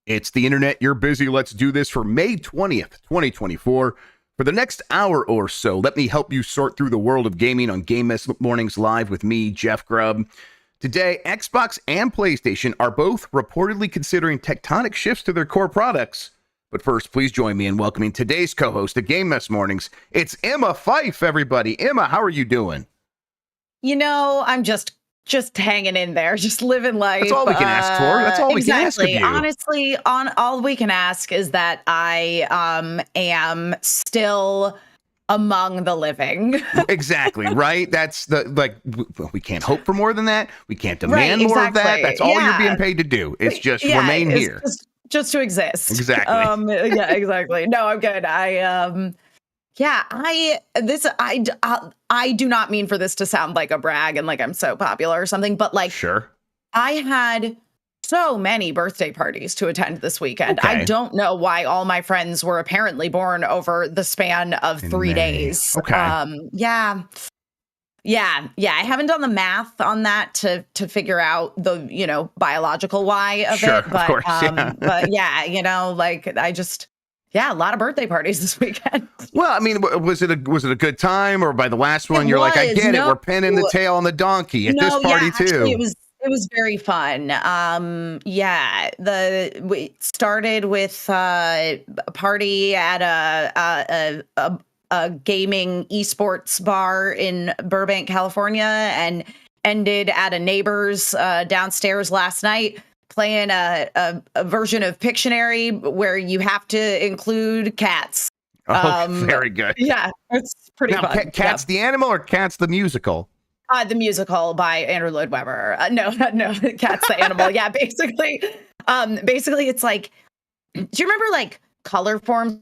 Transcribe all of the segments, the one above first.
It's the internet. You're busy. Let's do this for May 20th, 2024. For the next hour or so, let me help you sort through the world of gaming on Game Mess Mornings Live with me, Jeff Grubb. Today, Xbox and PlayStation are both reportedly considering tectonic shifts to their core products. But first, please join me in welcoming today's co-host of Game Mess Mornings. It's Emma Fyffe, everybody. Emma, how are you doing? You know, I'm just hanging in there, just living life. That's all we can ask for. That's all we can ask of you. Honestly, all we can ask is that I am still among the living. Exactly, right? That's we can't hope for more than that. We can't demand more of that. That's all you're being paid to do. It's just remain here. Just to exist. Exactly. Yeah, exactly. No, I'm good. I do not mean for this to sound like a brag and like I'm so popular or something, but like, sure, I had so many birthday parties to attend this weekend. Okay. I don't know why all my friends were apparently born over the span of 3 days. Okay. Yeah. I haven't done the math on that to figure out the, biological why of sure, it. But, of course, yeah. But yeah, a lot of birthday parties this weekend. Well, I mean, was it a good time, or by the last one you're like, I get it, we're pinning the tail on the donkey at this party too? Actually, it was very fun. We started with a party at a gaming esports bar in Burbank, California, and ended at a neighbor's downstairs last night, playing a version of Pictionary where you have to include cats. Oh, very good. Yeah, it's pretty fun. Cats the animal or Cats the musical? The musical by Andrew Lloyd Webber. No, Cats the animal. Yeah, basically it's like, do you remember like color forms?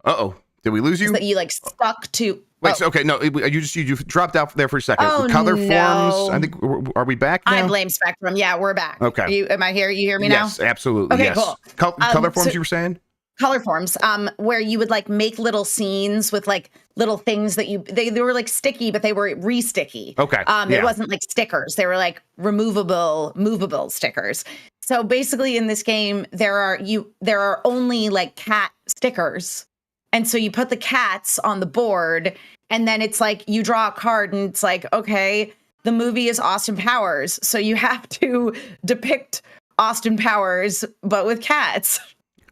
Uh-oh. Did we lose you? That you like stuck to. Wait, so, okay, no, you dropped out there for a second. Oh, color no. forms. I think, are we back now? I blame Spectrum. Yeah, we're back. Okay. Am I here? You hear me now? Yes, absolutely. Okay, yes. cool. Color forms, you were saying? Color forms, where you would like make little scenes with like little things that they were like sticky, but they were re-sticky. Okay. It wasn't like stickers. They were like movable stickers. So basically in this game, there are only like cat stickers. And so you put the cats on the board, and then it's like you draw a card and it's like, okay, the movie is Austin Powers. So you have to depict Austin Powers, but with cats.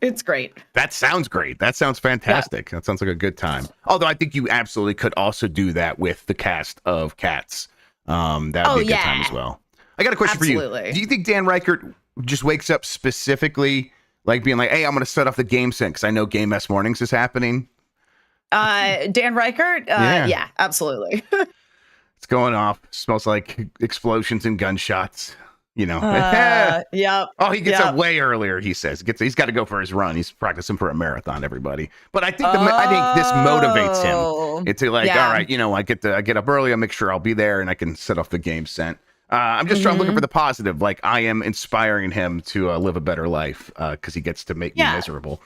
It's great. That sounds great. That sounds fantastic. Yeah. That sounds like a good time. Although I think you absolutely could also do that with the cast of Cats. That would be a good time as well. I got a question for you. Do you think Dan Reichert just wakes up specifically like being like, hey, I'm going to set off the game sync because I know Game Mess Mornings is happening? Dan Reichert? Yeah, absolutely. It's going off. Smells like explosions and gunshots. Yep. Oh, he gets up way earlier. He says he's got to go for his run. He's practicing for a marathon. Everybody, but I think this motivates him. It's like, all right, I get up early. I'll make sure I'll be there, and I can set off the game scent. I'm just looking for the positive. Like I am inspiring him to live a better life because he gets to make me miserable.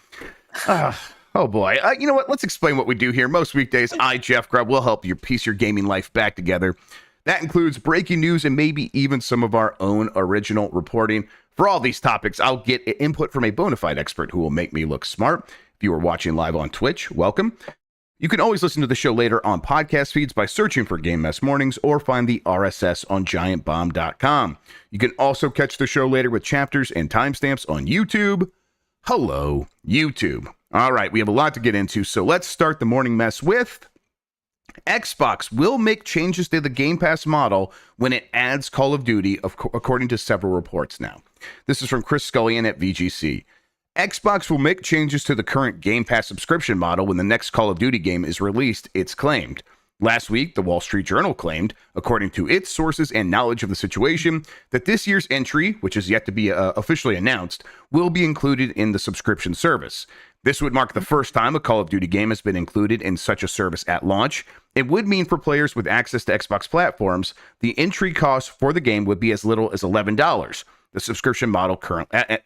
Oh boy. You know what? Let's explain what we do here. Most weekdays, I, Jeff Grubb, will help you piece your gaming life back together. That includes breaking news and maybe even some of our own original reporting. For all these topics, I'll get input from a bona fide expert who will make me look smart. If you are watching live on Twitch, welcome. You can always listen to the show later on podcast feeds by searching for Game Mess Mornings or find the RSS on giantbomb.com. You can also catch the show later with chapters and timestamps on YouTube. Hello, YouTube. All right, we have a lot to get into, so let's start the morning mess with Xbox will make changes to the Game Pass model when it adds Call of Duty, according to several reports now. This is from Chris Scullion at VGC. Xbox will make changes to the current Game Pass subscription model when the next Call of Duty game is released, it's claimed. Last week, the Wall Street Journal claimed, according to its sources and knowledge of the situation, that this year's entry, which is yet to be officially announced, will be included in the subscription service. This would mark the first time a Call of Duty game has been included in such a service at launch. It would mean for players with access to Xbox platforms, the entry cost for the game would be as little as $11. The subscription model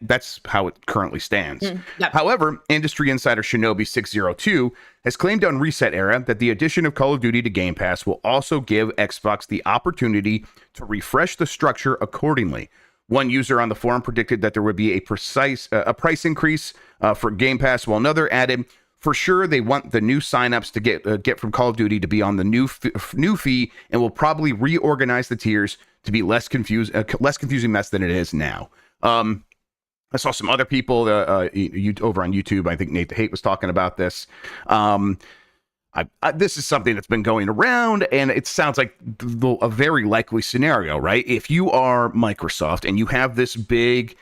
that's how it currently stands. Yep. However, industry insider Shinobi602 has claimed on Reset Era that the addition of Call of Duty to Game Pass will also give Xbox the opportunity to refresh the structure accordingly. One user on the forum predicted that there would be a price increase for Game Pass, while another added, for sure, they want the new signups to get from Call of Duty to be on the new fee, and will probably reorganize the tiers to be less confusing mess than it is now. I saw some other people over on YouTube. I think Nate the Hate was talking about this. This is something that's been going around, and it sounds like a very likely scenario, right? If you are Microsoft and you have this big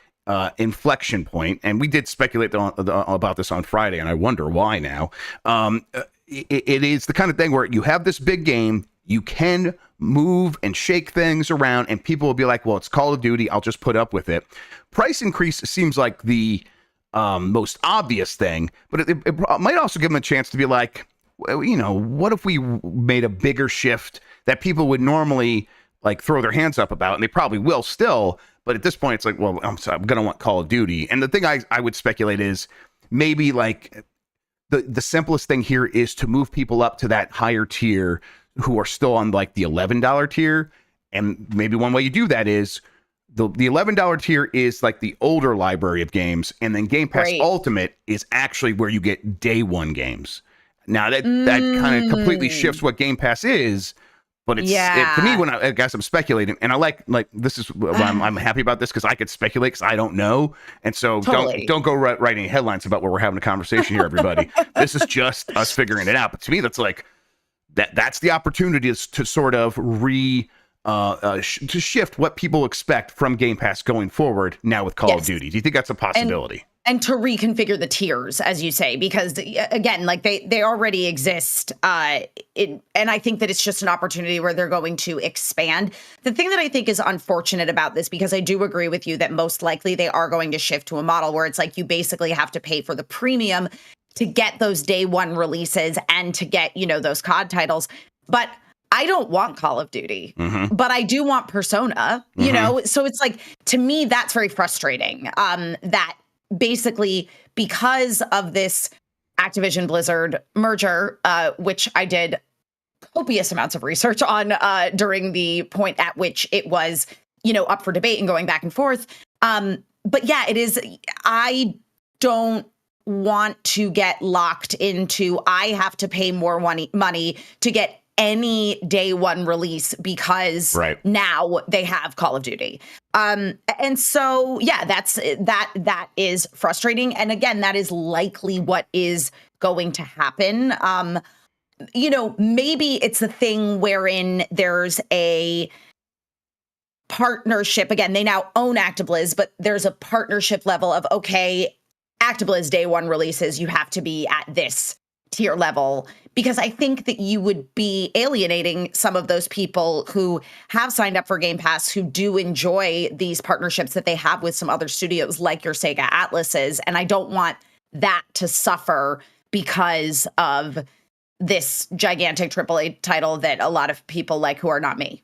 inflection point, and we did speculate about this on Friday, and I wonder why now. It is the kind of thing where you have this big game, you can move and shake things around, and people will be like, well, it's Call of Duty, I'll just put up with it. Price increase seems like the most obvious thing, but it might also give them a chance to be like, well, you know, what if we made a bigger shift that people would normally like throw their hands up about, and they probably will still, but at this point it's like, well, I'm gonna want Call of Duty. And the thing I would speculate is maybe like the simplest thing here is to move people up to that higher tier who are still on like the $11 tier. And maybe one way you do that is the $11 tier is like the older library of games, and then Game Pass Ultimate is actually where you get day one games. Now that kind of completely shifts what Game Pass is, but it's for me, when I guess I'm speculating, and I like this is I'm happy about this because I could speculate because I don't know, and so don't go write any headlines about where we're having a conversation here, everybody. This is just us figuring it out. But to me, that's like that's the opportunity to sort of to shift what people expect from Game Pass going forward now with Call of Duty. Do you think that's a possibility? And to reconfigure the tiers, as you say, because again, like they already exist. And I think that it's just an opportunity where they're going to expand. The thing that I think is unfortunate about this, because I do agree with you that most likely they are going to shift to a model where it's like you basically have to pay for the premium to get those day one releases and to get, you know, those COD titles. But I don't want Call of Duty, but I do want Persona, you know? So it's like, to me, that's very frustrating. That basically, because of this Activision Blizzard merger, which I did copious amounts of research on during the point at which it was, you know, up for debate and going back and forth. But yeah, it is. I don't want to get locked into, I have to pay more money to get any day one release because now they have Call of Duty. And so, yeah, that is frustrating. And again, that is likely what is going to happen. You know, maybe it's a thing wherein there's a partnership. Again, they now own ActiBliz, but there's a partnership level of, okay, ActiBliz day one releases, you have to be at this tier level, because I think that you would be alienating some of those people who have signed up for Game Pass, who do enjoy these partnerships that they have with some other studios like your Sega Atlases. And I don't want that to suffer because of this gigantic AAA title that a lot of people like who are not me.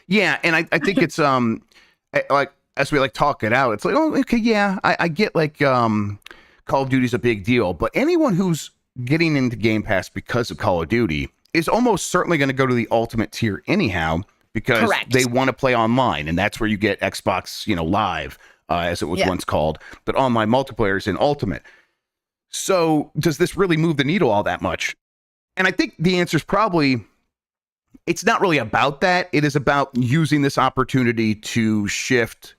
Yeah. And I think it's like, as we like talk it out, it's like, oh, okay, yeah, I get like Call of Duty's a big deal, but anyone who's getting into Game Pass because of Call of Duty is almost certainly going to go to the Ultimate tier anyhow, because they want to play online, and that's where you get Xbox, you know, Live, as it was once called, but online multiplayer is in Ultimate. So does this really move the needle all that much? And I think the answer is probably, it's not really about that. It is about using this opportunity to shift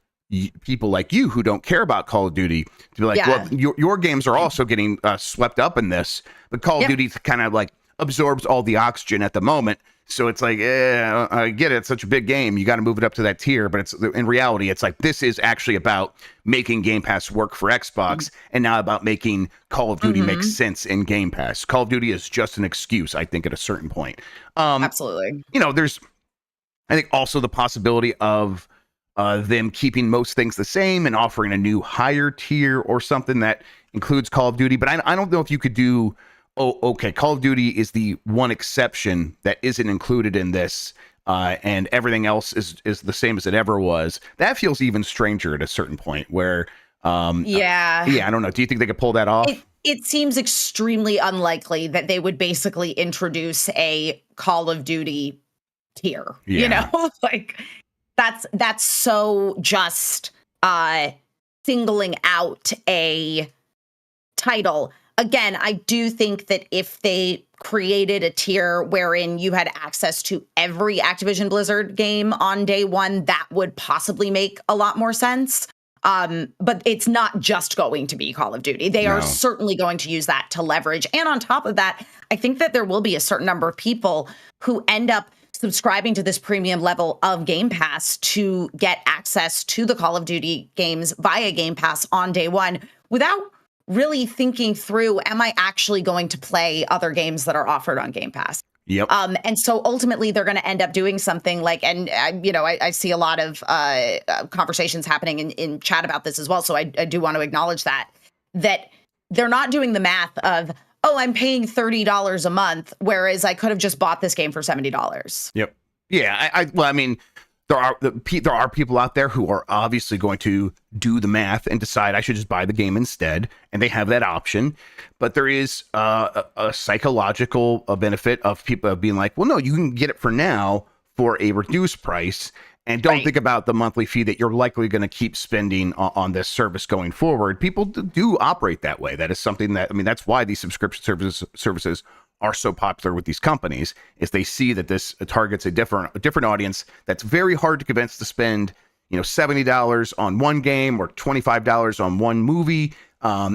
people like you who don't care about Call of Duty to be like, well, your games are also getting swept up in this, but Call of Duty kind of like absorbs all the oxygen at the moment. So it's like, I get it, it's such a big game, you got to move it up to that tier. But it's in reality, it's like, this is actually about making Game Pass work for Xbox, and not about making Call of Duty make sense in Game Pass. Call of Duty is just an excuse, I think, at a certain point. Absolutely. You know, there's, I think, also the possibility of them keeping most things the same and offering a new higher tier or something that includes Call of Duty. But I don't know if you could do, okay, Call of Duty is the one exception that isn't included in this, and everything else is the same as it ever was. That feels even stranger at a certain point where, I don't know. Do you think they could pull that off? It seems extremely unlikely that they would basically introduce a Call of Duty tier, you know, like, that's so just singling out a title. Again, I do think that if they created a tier wherein you had access to every Activision Blizzard game on day one, that would possibly make a lot more sense. But it's not just going to be Call of Duty. They are certainly going to use that to leverage. And on top of that, I think that there will be a certain number of people who end up subscribing to this premium level of Game Pass to get access to the Call of Duty games via Game Pass on day one without really thinking through, am I actually going to play other games that are offered on Game Pass? Yep. And so ultimately they're going to end up doing something like, and I see a lot of conversations happening in chat about this as well. So I do want to acknowledge that they're not doing the math of, oh, I'm paying $30 a month, whereas I could have just bought this game for $70. Yep. Yeah. Well, I mean, there are people out there who are obviously going to do the math and decide I should just buy the game instead, and they have that option. But there is a psychological benefit of people being like, well, no, you can get it for now for a reduced price, and don't think about the monthly fee that you're likely going to keep spending on this service going forward. People do operate that way. That is something that, I mean, that's why these subscription services are so popular with these companies, is they see that this targets a different audience that's very hard to convince to spend, $70 on one game or $25 on one movie.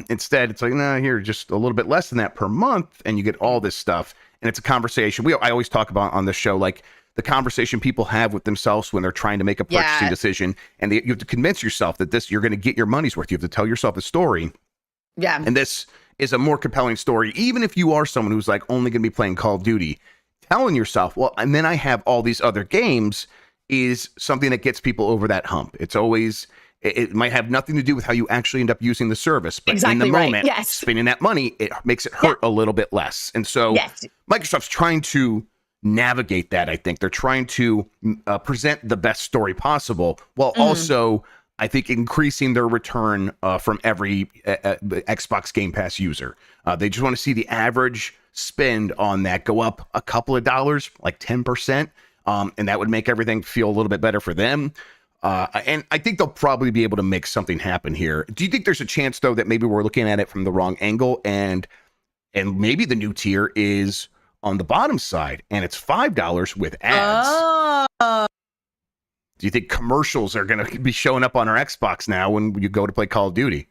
Instead, it's like, no, here, just a little bit less than that per month, and you get all this stuff. And it's a conversation I always talk about on this show, like the conversation people have with themselves when they're trying to make a purchasing decision, and you have to convince yourself that you're going to get your money's worth. You have to tell yourself a story. Yeah. And this is a more compelling story, even if you are someone who's like only going to be playing Call of Duty. Telling yourself, well, and then I have all these other games, is something that gets people over that hump. It's always, it might have nothing to do with how you actually end up using the service, but in the moment, spending that money, it makes it hurt a little bit less. And so Microsoft's trying to navigate that. I think they're trying to present the best story possible, while also, I think, increasing their return from every Xbox Game Pass user. They just want to see the average spend on that go up a couple of dollars, like 10%. And that would make everything feel a little bit better for them. And I think they'll probably be able to make something happen here. Do you think there's a chance, though, that maybe we're looking at it from the wrong angle, and maybe the new tier is on the bottom side and it's $5 with ads? Do you think commercials are going to be showing up on our Xbox now when you go to play Call of Duty?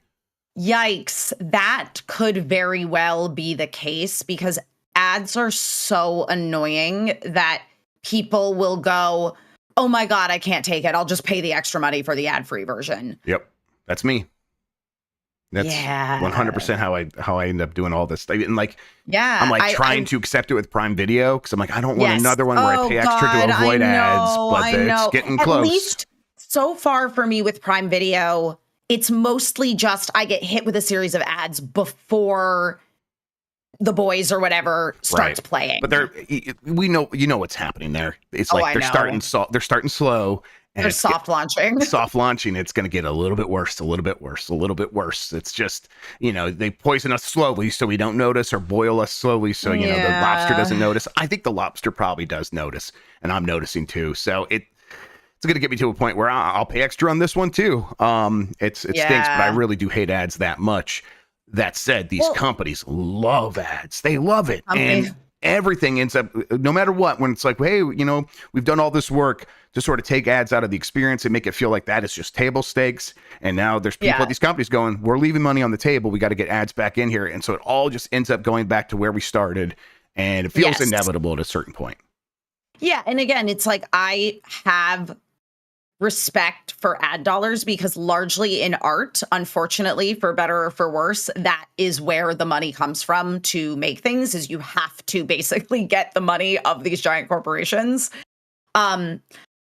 Yikes. That could very well be the case, because ads are so annoying that people will go, oh my God, I can't take it. I'll just pay the extra money for the ad-free version. Yep. That's me. That's 100% how I end up doing all this. And like, I'm like trying to accept it with Prime Video, because I'm like, I don't want another one where I pay extra to avoid ads, but it's getting close. At least so far for me with Prime Video, it's mostly just I get hit with a series of ads before The Boys or whatever starts playing. But we know, what's happening there. It's like they're starting slow. And they're soft launching. It's going to get a little bit worse, a little bit worse, a little bit worse. It's just, they poison us slowly so we don't notice, or boil us slowly so, the lobster doesn't notice. I think the lobster probably does notice, and I'm noticing too. So it's going to get me to a point where I'll pay extra on this one too. It stinks, but I really do hate ads that much. That said, these companies love ads. They love it. And everything ends up, no matter what, when it's like, hey, we've done all this work to sort of take ads out of the experience and make it feel like that is just table stakes. And now there's people at these companies going, we're leaving money on the table. We got to get ads back in here. And so it all just ends up going back to where we started. And it feels inevitable at a certain point. Yeah. And again, it's like, I have respect for ad dollars, because largely in art, unfortunately, for better or for worse, that is where the money comes from to make things, is you have to basically get the money of these giant corporations.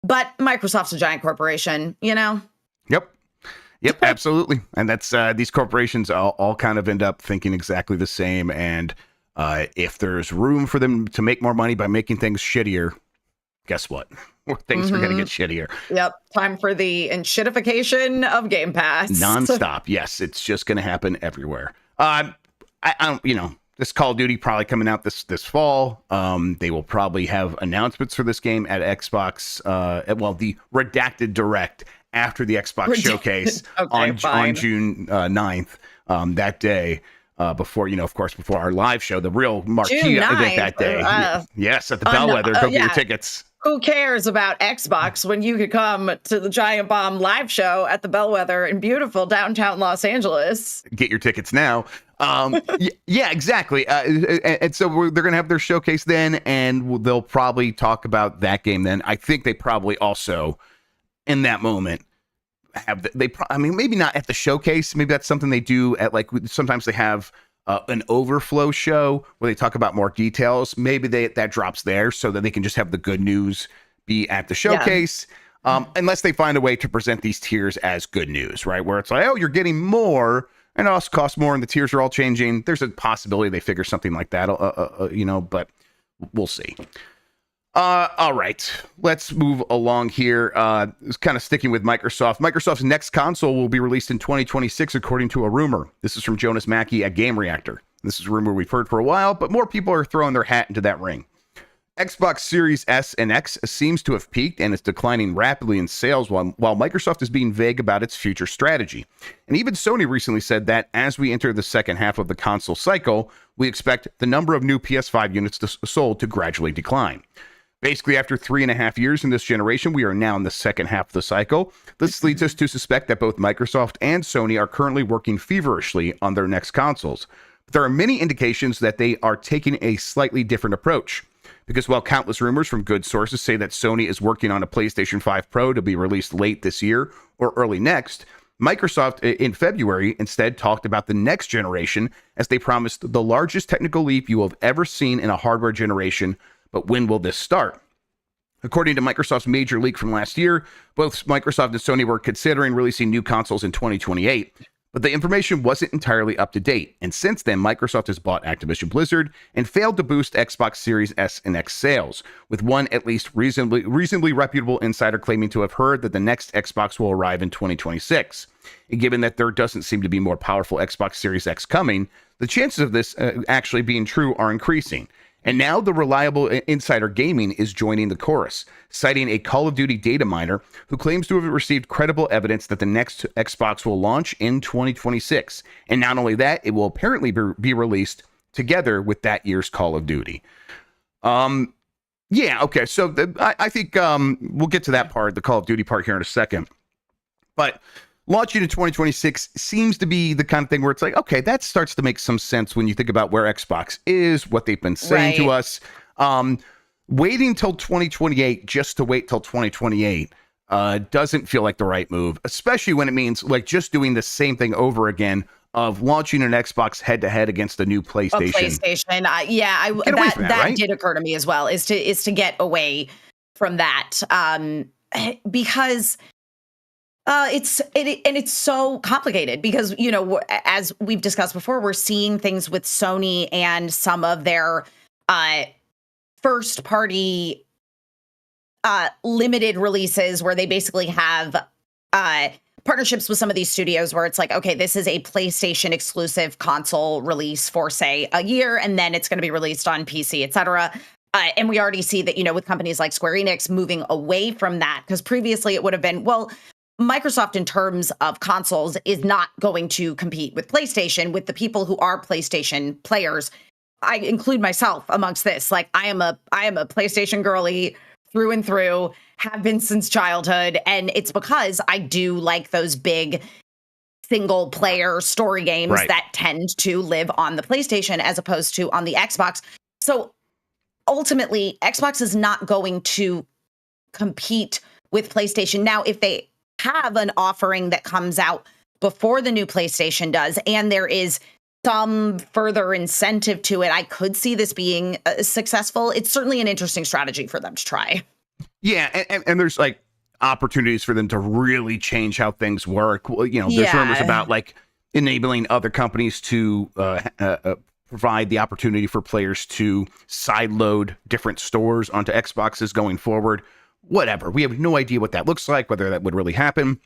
But Microsoft's a giant corporation, Yep, absolutely. And that's these corporations all kind of end up thinking exactly the same. And if there's room for them to make more money by making things shittier, guess what? Things are going to get shittier. Yep. Time for the enshittification of Game Pass. Nonstop. Yes. It's just going to happen everywhere. I don't, this Call of Duty probably coming out this fall. They will probably have announcements for this game at Xbox. The redacted direct after the Xbox showcase on June 9th. That day. Before our live show, the real marquee event that day. Yes, at the Bellwether. Go get your tickets. Who cares about Xbox when you could come to the Giant Bomb live show at the Bellwether in beautiful downtown Los Angeles? Get your tickets now. Yeah, exactly. And so they're going to have their showcase then, and they'll probably talk about that game then. I think they probably also, in that moment, maybe not at the showcase. Maybe that's something they do at, like, sometimes they have an overflow show where they talk about more details. Maybe that drops there so that they can just have the good news be at the showcase. Yeah. Unless they find a way to present these tiers as good news, right? Where it's like, oh, you're getting more and it also costs more and the tiers are all changing. There's a possibility they figure something like that, but we'll see. All right, let's move along here. Kind of sticking with Microsoft. Microsoft's next console will be released in 2026, according to a rumor. This is from Jonas Mackey at Game Reactor. This is a rumor we've heard for a while, but more people are throwing their hat into that ring. Xbox Series S and X seems to have peaked and is declining rapidly in sales while Microsoft is being vague about its future strategy. And even Sony recently said that as we enter the second half of the console cycle, we expect the number of new PS5 units sold to gradually decline. Basically, after 3.5 years in this generation, we are now in the second half of the cycle. This leads us to suspect that both Microsoft and Sony are currently working feverishly on their next consoles. But there are many indications that they are taking a slightly different approach. Because while countless rumors from good sources say that Sony is working on a PlayStation 5 Pro to be released late this year or early next, Microsoft in February instead talked about the next generation as they promised the largest technical leap you have ever seen in a hardware generation. But when will this start? According to Microsoft's major leak from last year, both Microsoft and Sony were considering releasing new consoles in 2028. But the information wasn't entirely up to date, and since then, Microsoft has bought Activision Blizzard and failed to boost Xbox Series S and X sales, with one at least reasonably reputable insider claiming to have heard that the next Xbox will arrive in 2026. And given that there doesn't seem to be more powerful Xbox Series X coming, the chances of this actually being true are increasing. And now the reliable insider gaming is joining the chorus, citing a Call of Duty data miner who claims to have received credible evidence that the next Xbox will launch in 2026. And not only that, it will apparently be released together with that year's Call of Duty. Okay, so I think we'll get to that part, the Call of Duty part, here in a second. But launching in 2026 seems to be the kind of thing where it's like, okay, that starts to make some sense when you think about where Xbox is, what they've been saying to us. Waiting till 2028 just to wait till 2028 doesn't feel like the right move, especially when it means like just doing the same thing over again of launching an Xbox head-to-head against a new PlayStation. That did occur to me as well, is to get away from that, because it's so complicated because, as we've discussed before, we're seeing things with Sony and some of their first party limited releases where they basically have partnerships with some of these studios where it's like, okay, this is a PlayStation exclusive console release for, say, a year, and then it's going to be released on PC, etc. And we already see that, with companies like Square Enix moving away from that, because previously it would have been, well, Microsoft in terms of consoles is not going to compete with PlayStation, with the people who are PlayStation players. I include myself amongst this. Like, I am a PlayStation girly through and through, have been since childhood. And it's because I do like those big single player story games that tend to live on the PlayStation as opposed to on the Xbox. So ultimately, Xbox is not going to compete with PlayStation. Now, if they have an offering that comes out before the new PlayStation does, and there is some further incentive to it, I could see this being successful. It's certainly an interesting strategy for them to try. Yeah, and there's like opportunities for them to really change how things work. Well, there's rumors about like enabling other companies to provide the opportunity for players to sideload different stores onto Xboxes going forward. Whatever. We have no idea what that looks like, whether that would really happen.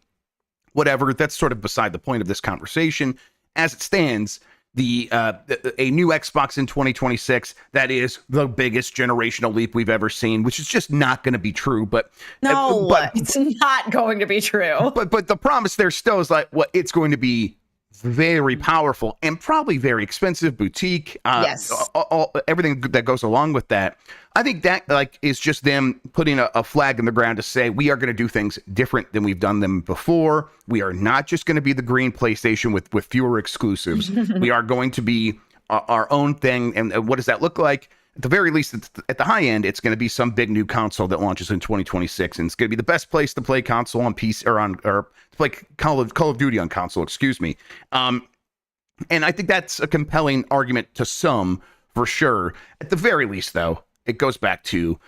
Whatever. That's sort of beside the point of this conversation. As it stands, a new Xbox in 2026 that is the biggest generational leap we've ever seen, which is just not going to be true. But it's not going to be true. But the promise there still is like, what it's going to be very powerful and probably very expensive, boutique. Yes, everything that goes along with that. I think that like is just them putting a flag in the ground to say we are going to do things different than we've done them before. We are not just going to be the green PlayStation with fewer exclusives. We are going to be our own thing. And what does that look like? At the very least, at the high end, it's going to be some big new console that launches in 2026, and it's going to be the best place to play console on PC or to play Call of Duty on console. Excuse me. And I think that's a compelling argument to some for sure. At the very least, though, it goes back to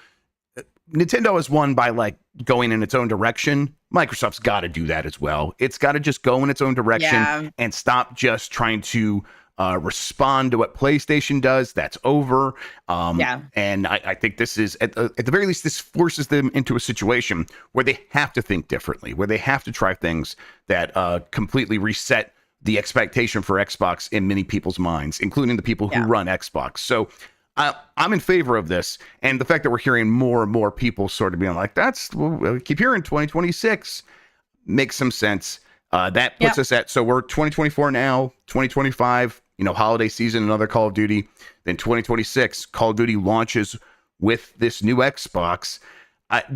Nintendo has won by like going in its own direction. Microsoft's got to do that as well. It's got to just go in its own direction and stop just trying to respond to what PlayStation does. That's over. And I think this is at the very least, this forces them into a situation where they have to think differently, where they have to try things that completely reset the expectation for Xbox in many people's minds, including the people who run Xbox. So I'm in favor of this. And the fact that we're hearing more and more people sort of being like, we keep hearing 2026 makes some sense. That puts us at, so we're 2024 now, 2025, holiday season, another Call of Duty. Then 2026, Call of Duty launches with this new Xbox.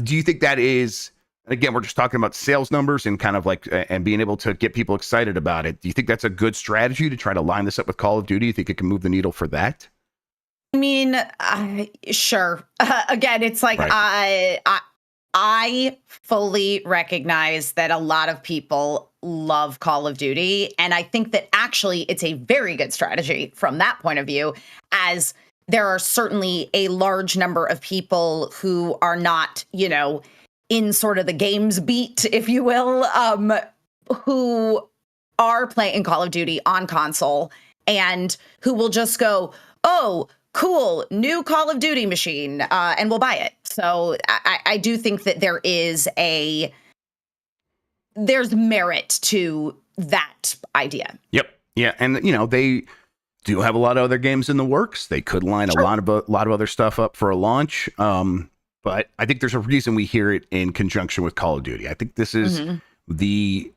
Do you think that is, again, we're just talking about sales numbers and kind of like, and being able to get people excited about it. Do you think that's a good strategy to try to line this up with Call of Duty? You think it can move the needle for that? I mean, sure. Again, it's like, I fully recognize that a lot of people love Call of Duty. And I think that actually it's a very good strategy from that point of view, as there are certainly a large number of people who are not, in sort of the games beat, if you will, who are playing Call of Duty on console and who will just go, oh, cool, new Call of Duty machine, and we'll buy it. So I do think that there's merit to that idea. Yep. Yeah. And, they do have a lot of other games in the works. They could line a lot of other stuff up for a launch. But I think there's a reason we hear it in conjunction with Call of Duty. I think this is the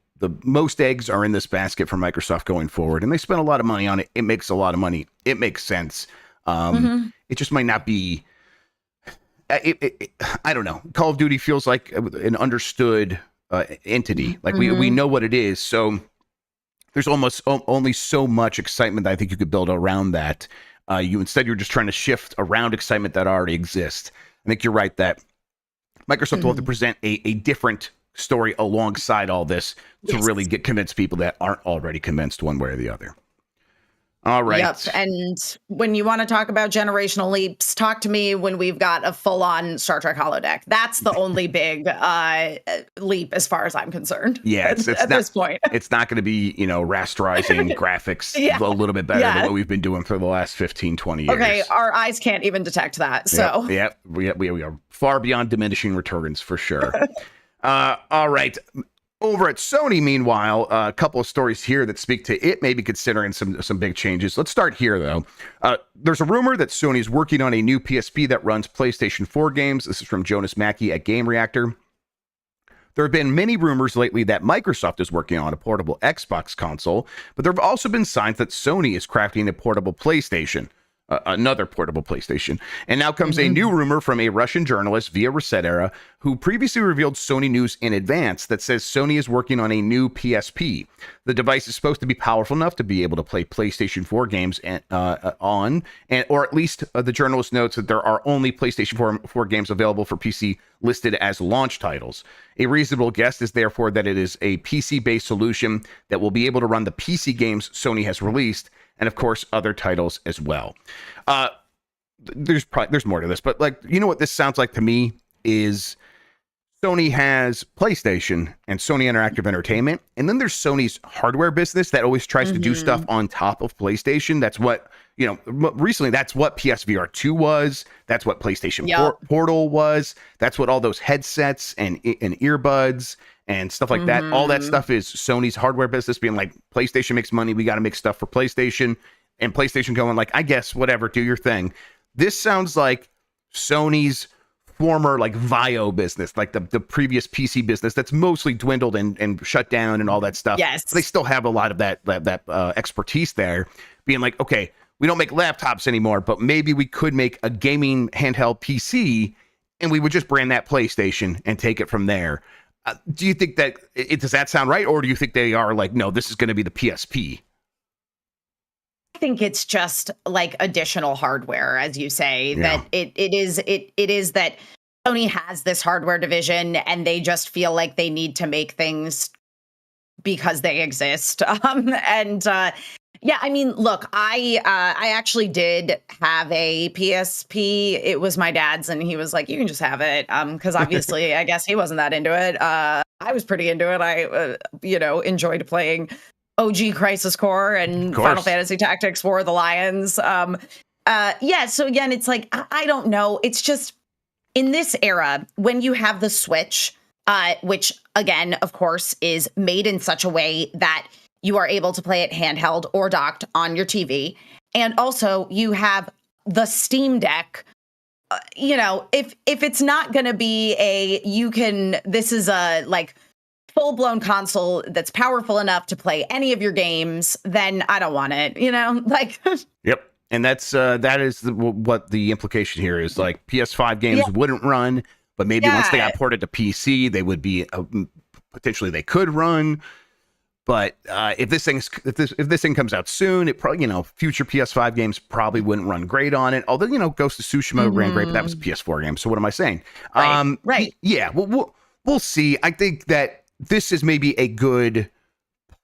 most eggs are in this basket for Microsoft going forward, and they spent a lot of money on it. It makes a lot of money. It makes sense. It just might not be, I don't know. Call of Duty feels like an understood entity. Like we know what it is. So there's almost only so much excitement that I think you could build around that. You're just trying to shift around excitement that already exists. I think you're right that Microsoft will have to present a different story alongside all this to really convince people that aren't already convinced one way or the other. All right. Yep. And when you want to talk about generational leaps, talk to me when we've got a full-on Star Trek holodeck. That's the only big leap as far as I'm concerned. Yeah, it's at this point. It's not going to be, rasterizing graphics a little bit better than what we've been doing for the last 15, 20 years. Okay, our eyes can't even detect that. So we are far beyond diminishing returns for sure. All right. Over at Sony, meanwhile, a couple of stories here that speak to it maybe considering some big changes. Let's start here, though. There's a rumor that Sony is working on a new PSP that runs PlayStation 4 games. This is from Jonas Mackey at Game Reactor. There have been many rumors lately that Microsoft is working on a portable Xbox console, but there have also been signs that Sony is crafting a portable PlayStation. Another portable PlayStation. And now comes a new rumor from a Russian journalist via Resetera, who previously revealed Sony news in advance that says Sony is working on a new PSP. The device is supposed to be powerful enough to be able to play PlayStation 4 games or at least the journalist notes that there are only PlayStation 4 games available for PC listed as launch titles. A reasonable guess is therefore that it is a PC-based solution that will be able to run the PC games Sony has released, and of course, other titles as well. There's more to this, but what this sounds like to me is Sony has PlayStation and Sony Interactive Entertainment, and then there's Sony's hardware business that always tries to do stuff on top of PlayStation. That's what, recently that's what PSVR 2 was. That's what PlayStation Portal was. That's what all those headsets and earbuds and stuff like that. All that stuff is Sony's hardware business being like, PlayStation makes money. We got to make stuff for PlayStation. and PlayStation going like, I guess, whatever, do your thing. This sounds like Sony's former like Vio business, like the previous PC business that's mostly dwindled and shut down and all that stuff. Yes. But they still have a lot of that expertise there, being like, okay, we don't make laptops anymore, but maybe we could make a gaming handheld PC and we would just brand that PlayStation and take it from there. Do you think that does that sound right? Or do you think they are like, no, this is going to be the PSP? I think it's just like additional hardware, as you say, that it is that Sony has this hardware division and they just feel like they need to make things because they exist. Yeah, I mean, look, I actually did have a PSP. It was my dad's, and he was like, "You can just have it," because obviously, I guess he wasn't that into it. I was pretty into it. I, enjoyed playing OG Crisis Core and Final Fantasy Tactics War of the Lions. Yeah. So again, it's like I don't know. It's just in this era when you have the Switch, which again, of course, is made in such a way that you are able to play it handheld or docked on your TV. And also you have the Steam Deck. If it's not going to be this is a like full-blown console that's powerful enough to play any of your games, then I don't want it, like. Yep. And that is what the implication here is. Like PS5 games wouldn't run, but maybe once they got ported to PC, they would be potentially they could run. But if this thing comes out soon, it probably, future PS5 games probably wouldn't run great on it. Although, Ghost of Tsushima ran great, but that was a PS4 game. So what am I saying? Right. Yeah, we'll see. I think that this is maybe a good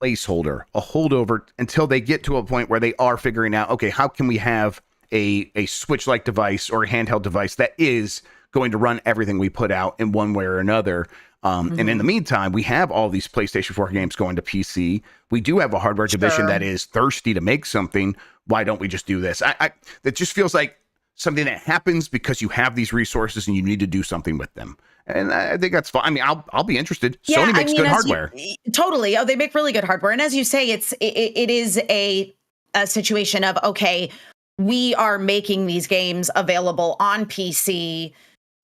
placeholder, a holdover until they get to a point where they are figuring out, okay, how can we have a Switch-like device or a handheld device that is going to run everything we put out in one way or another. And in the meantime, we have all these PlayStation 4 games going to PC. We do have a hardware division that is thirsty to make something. Why don't we just do this? It just feels like something that happens because you have these resources and you need to do something with them. And I think that's fine. I mean, I'll be interested. Yeah, Sony makes good hardware. Totally. Oh, they make really good hardware. And as you say, it is a situation of, okay, we are making these games available on PC.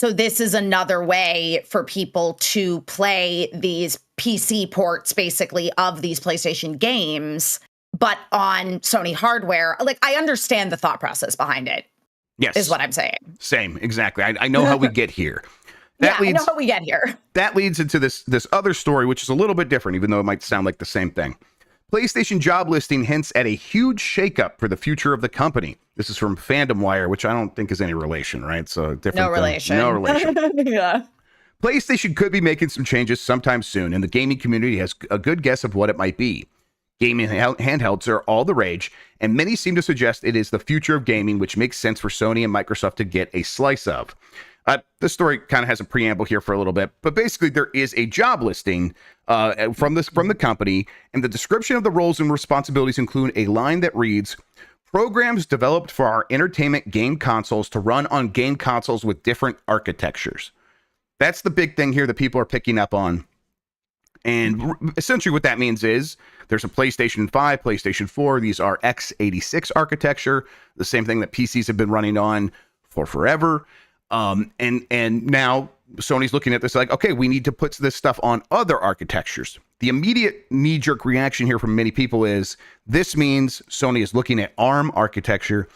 So this is another way for people to play these PC ports, basically, of these PlayStation games, but on Sony hardware. Like, I understand the thought process behind it. Yes. Is what I'm saying. Same. Exactly. I know how we get here. I know how we get here. That leads into this other story, which is a little bit different, even though it might sound like the same thing. PlayStation job listing hints at a huge shakeup for the future of the company. This is from Fandom Wire, which I don't think is any relation, right? So different. No relation. No relation. Yeah. PlayStation could be making some changes sometime soon, and the gaming community has a good guess of what it might be. Gaming handhelds are all the rage, and many seem to suggest it is the future of gaming, which makes sense for Sony and Microsoft to get a slice of. This story kind of has a preamble here for a little bit, but basically there is a job listing from the company, and the description of the roles and responsibilities include a line that reads, "Programs developed for our entertainment game consoles to run on game consoles with different architectures." That's the big thing here that people are picking up on. And essentially what that means is there's a PlayStation 5, PlayStation 4. These are x86 architecture, the same thing that PCs have been running on for forever. And now Sony's looking at this like, okay, we need to put this stuff on other architectures. The immediate knee-jerk reaction here from many people is this means Sony is looking at ARM architecture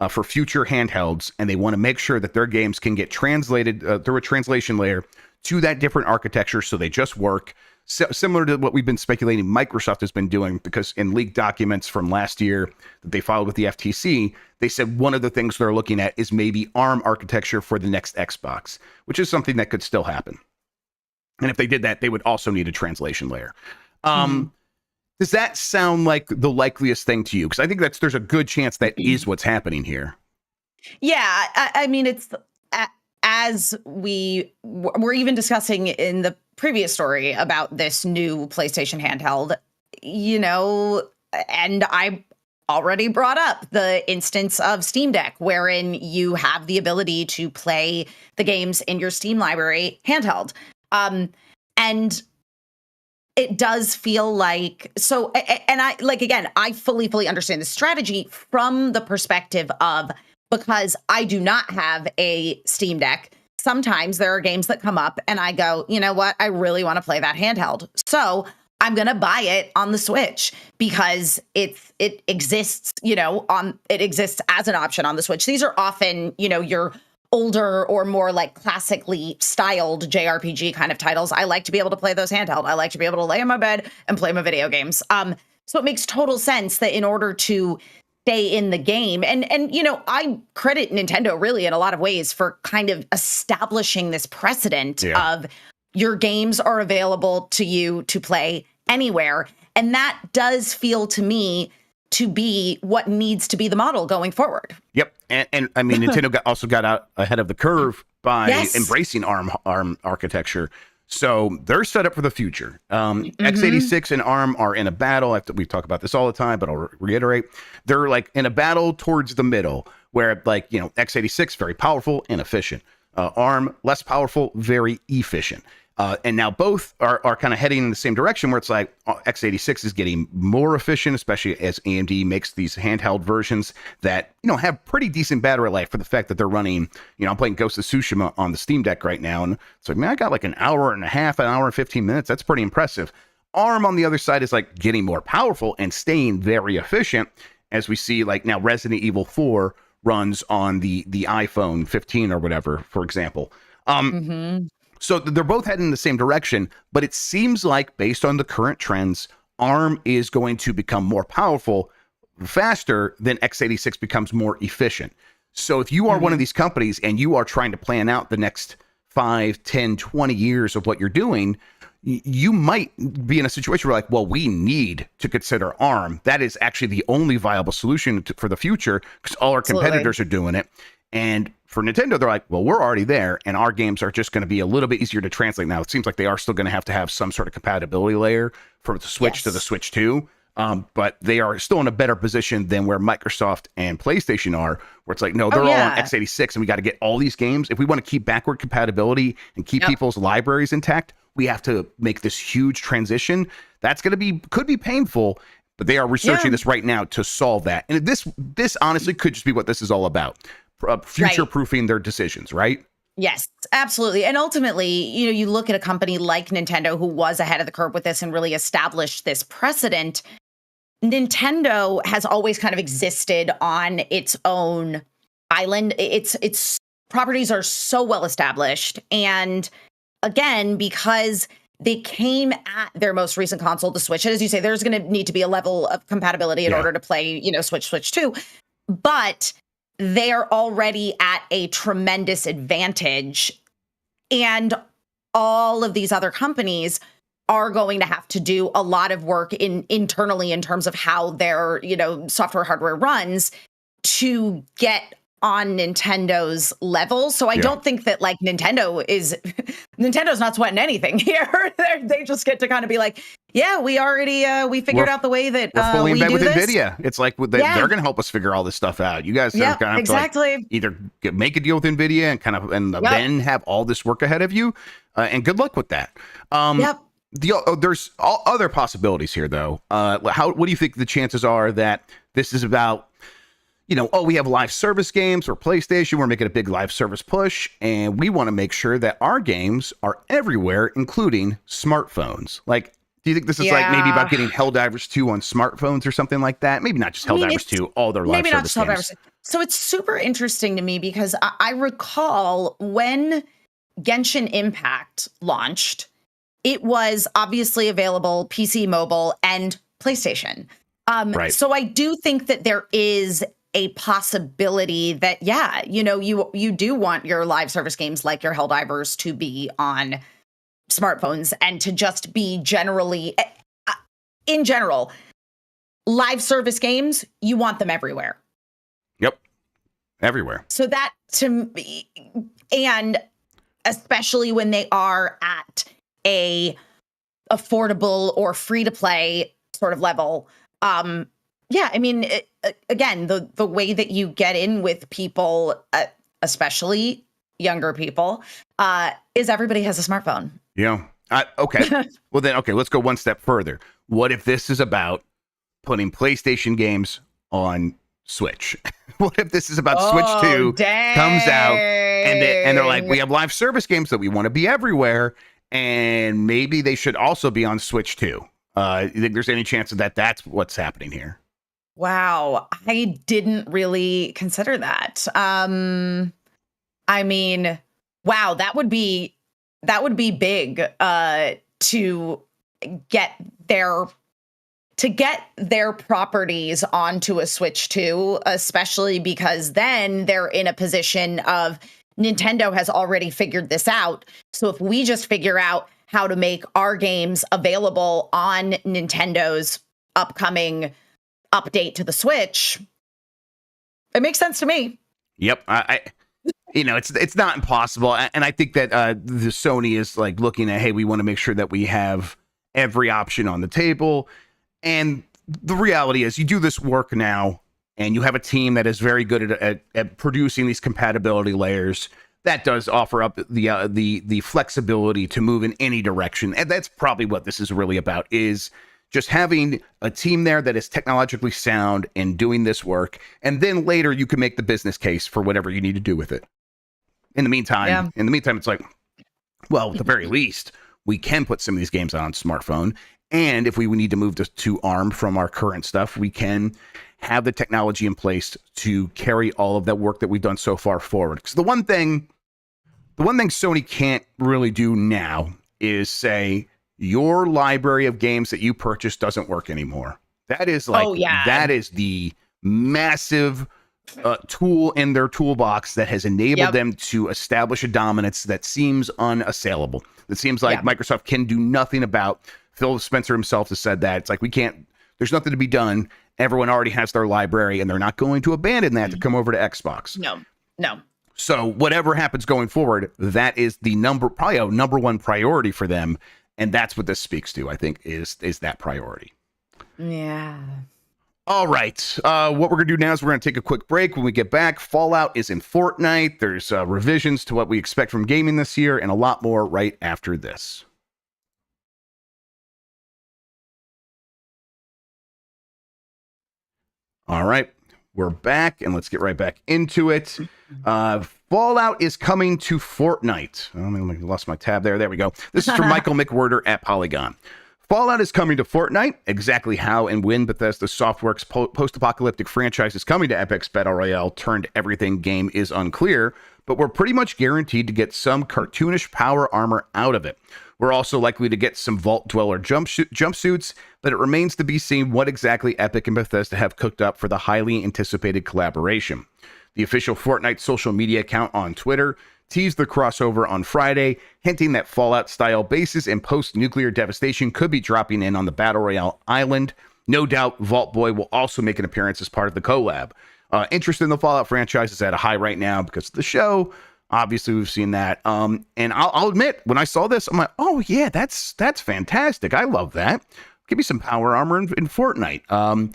for future handhelds, and they want to make sure that their games can get translated through a translation layer to that different architecture so they just work. Similar to what we've been speculating Microsoft has been doing, because in leaked documents from last year that they filed with the FTC, they said one of the things they're looking at is maybe ARM architecture for the next Xbox, which is something that could still happen. And if they did that, they would also need a translation layer. Does that sound like the likeliest thing to you? Because I think there's a good chance that is what's happening here. Yeah, I mean, it's as we were even discussing in the previous story about this new PlayStation handheld, and I already brought up the instance of Steam Deck, wherein you have the ability to play the games in your Steam library handheld. And it does feel like, so, and I, like, again, I fully understand the strategy from the perspective of, because I do not have a Steam Deck, sometimes there are games that come up and I go, you know what, I really want to play that handheld. So I'm going to buy it on the Switch because it exists, it exists as an option on the Switch. These are often, your older or more like classically styled JRPG kind of titles. I like to be able to play those handheld. I like to be able to lay in my bed and play my video games. So it makes total sense that in order to stay in the game, and I credit Nintendo really in a lot of ways for kind of establishing this precedent of your games are available to you to play anywhere. And that does feel to me to be what needs to be the model going forward. Yep. And I mean, Nintendo also got out ahead of the curve by embracing ARM architecture. So they're set up for the future. x86 and ARM are in a battle. We talk about this all the time, but I'll reiterate. They're like in a battle towards the middle where x86, very powerful and efficient. ARM, less powerful, very efficient. And now both are kind of heading in the same direction where it's like x86 is getting more efficient, especially as AMD makes these handheld versions that, have pretty decent battery life for the fact that they're running, I'm playing Ghost of Tsushima on the Steam Deck right now. And it's like, man, I got like an hour and a half, an hour and 15 minutes. That's pretty impressive. ARM on the other side is like getting more powerful and staying very efficient, as we see like now Resident Evil 4 runs on the iPhone 15 or whatever, for example. So they're both heading in the same direction, but it seems like based on the current trends, ARM is going to become more powerful faster than x86 becomes more efficient. So if you are one of these companies and you are trying to plan out the next 5, 10, 20 years of what you're doing, you might be in a situation where like, well, we need to consider ARM. That is actually the only viable solution for the future because all our competitors are doing it. And for Nintendo, they're like, well, we're already there, and our games are just going to be a little bit easier to translate. Now, it seems like they are still going to have some sort of compatibility layer for the Switch to the Switch 2, but they are still in a better position than where Microsoft and PlayStation are, where it's like, no, they're all on x86, and we got to get all these games. If we want to keep backward compatibility and keep people's libraries intact, we have to make this huge transition. That's going to could be painful, but they are researching this right now to solve that. And this honestly could just be what this is all about. Future-proofing their decisions, right? Yes, absolutely. And ultimately, you look at a company like Nintendo who was ahead of the curve with this and really established this precedent. Nintendo has always kind of existed on its own island. Its properties are so well established. And again, because they came at their most recent console, the Switch, and as you say, there's going to need to be a level of compatibility in order to play, Switch 2. But they are already at a tremendous advantage. And all of these other companies are going to have to do a lot of work internally in terms of how their, software hardware runs to get on Nintendo's level. So I don't think that like Nintendo's not sweating anything here. They just get to kind of be like, yeah, we already we figured out the way that we're fully in bed with this. NVIDIA. It's like they're going to help us figure all this stuff out. You guys are going to have to like either make a deal with NVIDIA and then have all this work ahead of you. And good luck with that. There's all other possibilities here, though. What do you think the chances are that this is about? We have live service games for PlayStation. We're making a big live service push, and we want to make sure that our games are everywhere, including smartphones. Like, do you think this is like maybe about getting Helldivers 2 on smartphones or something like that? Maybe not just Helldivers 2, all their live service games. So it's super interesting to me because I recall when Genshin Impact launched, it was obviously available PC, mobile, and PlayStation. So I do think that there is a possibility that, you do want your live service games like your Helldivers to be on smartphones and to just be generally, in general, live service games, you want them everywhere. Yep. Everywhere. So that to me, and especially when they are at a affordable or free to play sort of level, again, the way that you get in with people, especially younger people, is everybody has a smartphone. Yeah. Okay. Well then, okay, let's go one step further. What if this is about putting PlayStation games on Switch? What if this is about Switch 2 comes out and they're like, we have live service games that we want to be everywhere, and maybe they should also be on Switch 2. You think there's any chance that that's what's happening here? Wow, I didn't really consider that. I mean, wow, that would be big to get their properties onto a Switch 2, especially because then they're in a position of Nintendo has already figured this out. So if we just figure out how to make our games available on Nintendo's upcoming update to the Switch, it makes sense to me. Yep. It's not impossible. And I think that the Sony is like looking at, hey, we want to make sure that we have every option on the table. And the reality is you do this work now and you have a team that is very good at producing these compatibility layers. That does offer up the flexibility to move in any direction. And that's probably what this is really about, is just having a team there that is technologically sound and doing this work. And then later you can make the business case for whatever you need to do with it. In the meantime, it's like, well, at the very least, we can put some of these games on smartphone. And if we need to move to ARM from our current stuff, we can have the technology in place to carry all of that work that we've done so far forward. Because the one thing Sony can't really do now is say, your library of games that you purchased doesn't work anymore. That is that is the massive tool in their toolbox that has enabled them to establish a dominance that seems unassailable. It seems like Microsoft can do nothing about. Phil Spencer himself has said that. It's like, there's nothing to be done. Everyone already has their library, and they're not going to abandon that to come over to Xbox. No. So whatever happens going forward, that is probably a number one priority for them. And that's what this speaks to, I think, is that priority. Yeah. All right. What we're going to do now is we're going to take a quick break. When we get back, Fallout is in Fortnite. There's revisions to what we expect from gaming this year and a lot more right after this. All right. We're back, and let's get right back into it. Fallout is coming to Fortnite. I lost my tab there. There we go. This is from Michael McWhirter at Polygon. Fallout is coming to Fortnite. Exactly how and when Bethesda Softworks' post-apocalyptic franchise is coming to Epic's Battle Royale turned everything game is unclear, but we're pretty much guaranteed to get some cartoonish power armor out of it. We're also likely to get some Vault Dweller jumpsuits, but it remains to be seen what exactly Epic and Bethesda have cooked up for the highly anticipated collaboration. The official Fortnite social media account on Twitter teased the crossover on Friday, hinting that Fallout-style bases and post-nuclear devastation could be dropping in on the Battle Royale island. No doubt Vault Boy will also make an appearance as part of the collab. Interest in the Fallout franchise is at a high right now because of the show. Obviously, we've seen that. And I'll admit, when I saw this, I'm like, oh, yeah, that's fantastic. I love that. Give me some power armor in Fortnite.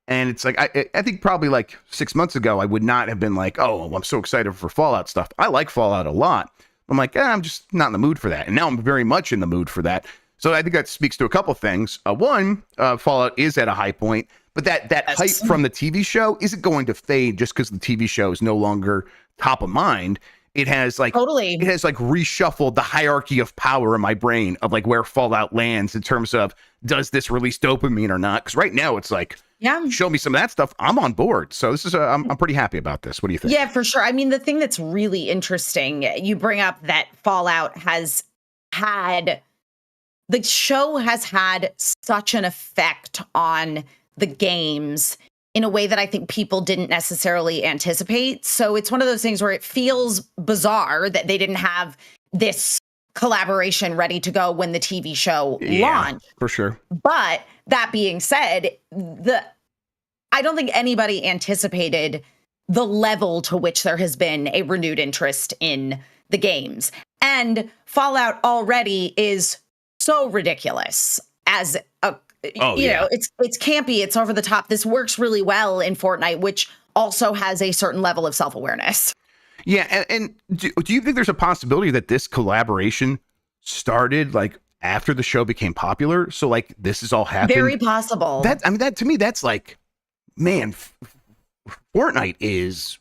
And it's like, I think probably like 6 months ago, I would not have been like, oh, I'm so excited for Fallout stuff. I like Fallout a lot. I'm like, I'm just not in the mood for that. And now I'm very much in the mood for that. So I think that speaks to a couple things. One, Fallout is at a high point, but that hype from the TV show isn't going to fade just because the TV show is no longer top of mind. It has reshuffled the hierarchy of power in my brain of like where Fallout lands in terms of, does this release dopamine or not? Because right now it's like, show me some of that stuff. I'm on board. So this is I'm pretty happy about this. What do you think? Yeah, for sure. I mean, the thing that's really interesting, you bring up that Fallout has had, the show has had such an effect on the games in a way that I think people didn't necessarily anticipate. So it's one of those things where it feels bizarre that they didn't have this collaboration ready to go when the TV show launched. For sure. But that being said, I don't think anybody anticipated the level to which there has been a renewed interest in the games. And Fallout already is so ridiculous as a you know, it's campy, it's over the top. This works really well in Fortnite, which also has a certain level of self-awareness. Yeah, and do you think there's a possibility that this collaboration started like after the show became popular. So like this is all happened. Very possible. That to me, that's like, man, Fortnite is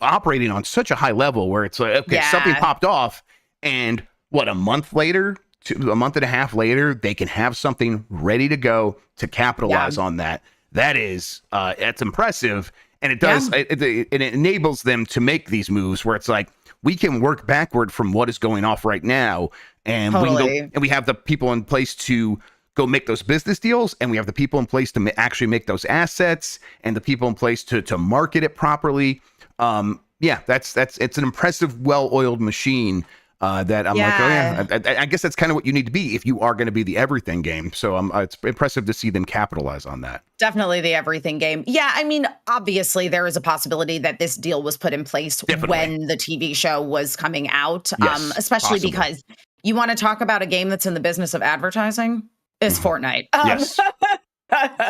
operating on such a high level where it's like, okay, something popped off, and what, a month later, a month and a half later, they can have something ready to go to capitalize on that. That is, that's impressive. And it does, it enables them to make these moves where it's like, we can work backward from what is going off right now. And we can go, and we have the people in place to go make those business deals. And we have the people in place to actually make those assets, and the people in place to market it properly. It's an impressive, well-oiled machine. That I'm like, oh yeah, I guess that's kind of what you need to be if you are going to be the everything game. So it's impressive to see them capitalize on that. Definitely the everything game. Yeah, I mean, obviously there is a possibility that this deal was put in place when the TV show was coming out, especially because you want to talk about a game that's in the business of advertising, is Fortnite. Yes,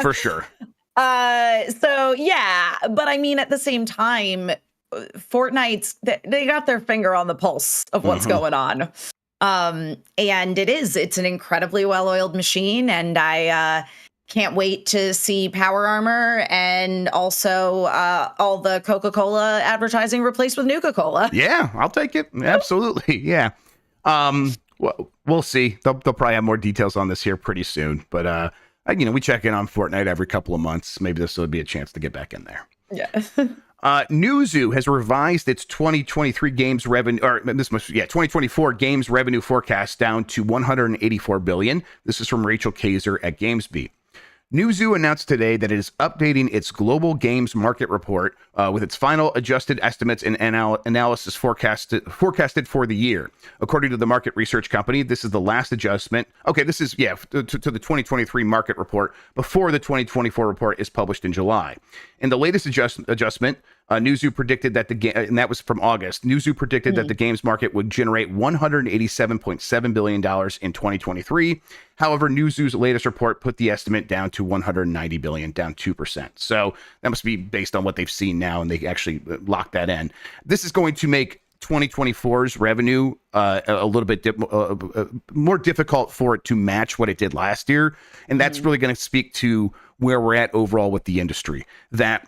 for sure. So yeah, but I mean, at the same time, Fortnite's, they got their finger on the pulse of what's going on. And it's an incredibly well-oiled machine, and I can't wait to see Power Armor and also all the Coca-Cola advertising replaced with Nuka-Cola. Yeah, I'll take it. Absolutely. Yeah. We'll see. They'll probably have more details on this here pretty soon, but we check in on Fortnite every couple of months. Maybe this will be a chance to get back in there. Yeah. Newzoo has revised its 2023 games revenue, 2024 games revenue forecast down to $184 billion. This is from Rachel Kaiser at GamesBeat. Newzoo announced today that it is updating its global games market report with its final adjusted estimates and analysis forecasted for the year. According to the market research company, this is the last adjustment. Okay, this is, to the 2023 market report before the 2024 report is published in July. In the latest adjustment, Newzoo predicted that and that was from August. Newzoo predicted that the games market would generate $187.7 billion in 2023. However, Newzoo's latest report put the estimate down to $190 billion, down 2%. So that must be based on what they've seen now, and they actually locked that in. This is going to make 2024's revenue a little bit more difficult for it to match what it did last year. And that's really going to speak to where we're at overall with the industry. That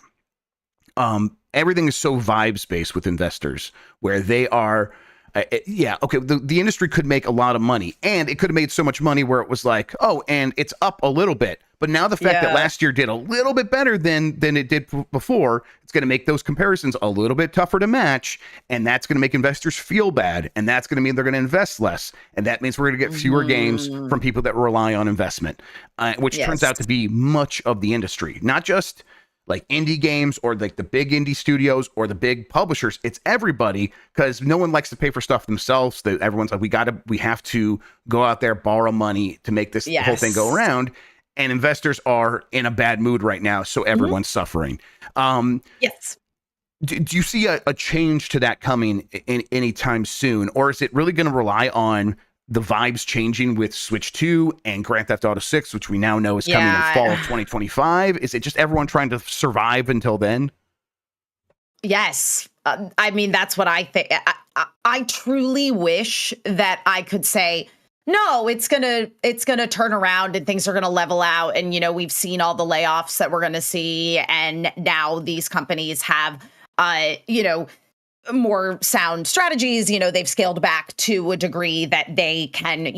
everything is so vibes based with investors, where they are, the industry could make a lot of money, and it could have made so much money where it was like, oh, and it's up a little bit. But now the fact that last year did a little bit better than it did before, it's going to make those comparisons a little bit tougher to match, and that's going to make investors feel bad, and that's going to mean they're going to invest less, and that means we're going to get fewer games from people that rely on investment, which turns out to be much of the industry, not just like indie games or like the big indie studios or the big publishers. It's everybody, because no one likes to pay for stuff themselves. That everyone's like, we have to go out there, borrow money to make this whole thing go around. And investors are in a bad mood right now, so everyone's suffering. Yes. Do you see a change to that coming in anytime soon, or is it really going to rely on the vibes changing with Switch 2 and Grand Theft Auto 6, which we now know is coming in fall of 2025? Is it just everyone trying to survive until then? Yes. I mean, that's what I think. I truly wish that I could say, no, it's gonna turn around and things are gonna level out. And, we've seen all the layoffs that we're gonna see. And now these companies have, more sound strategies. They've scaled back to a degree that they can,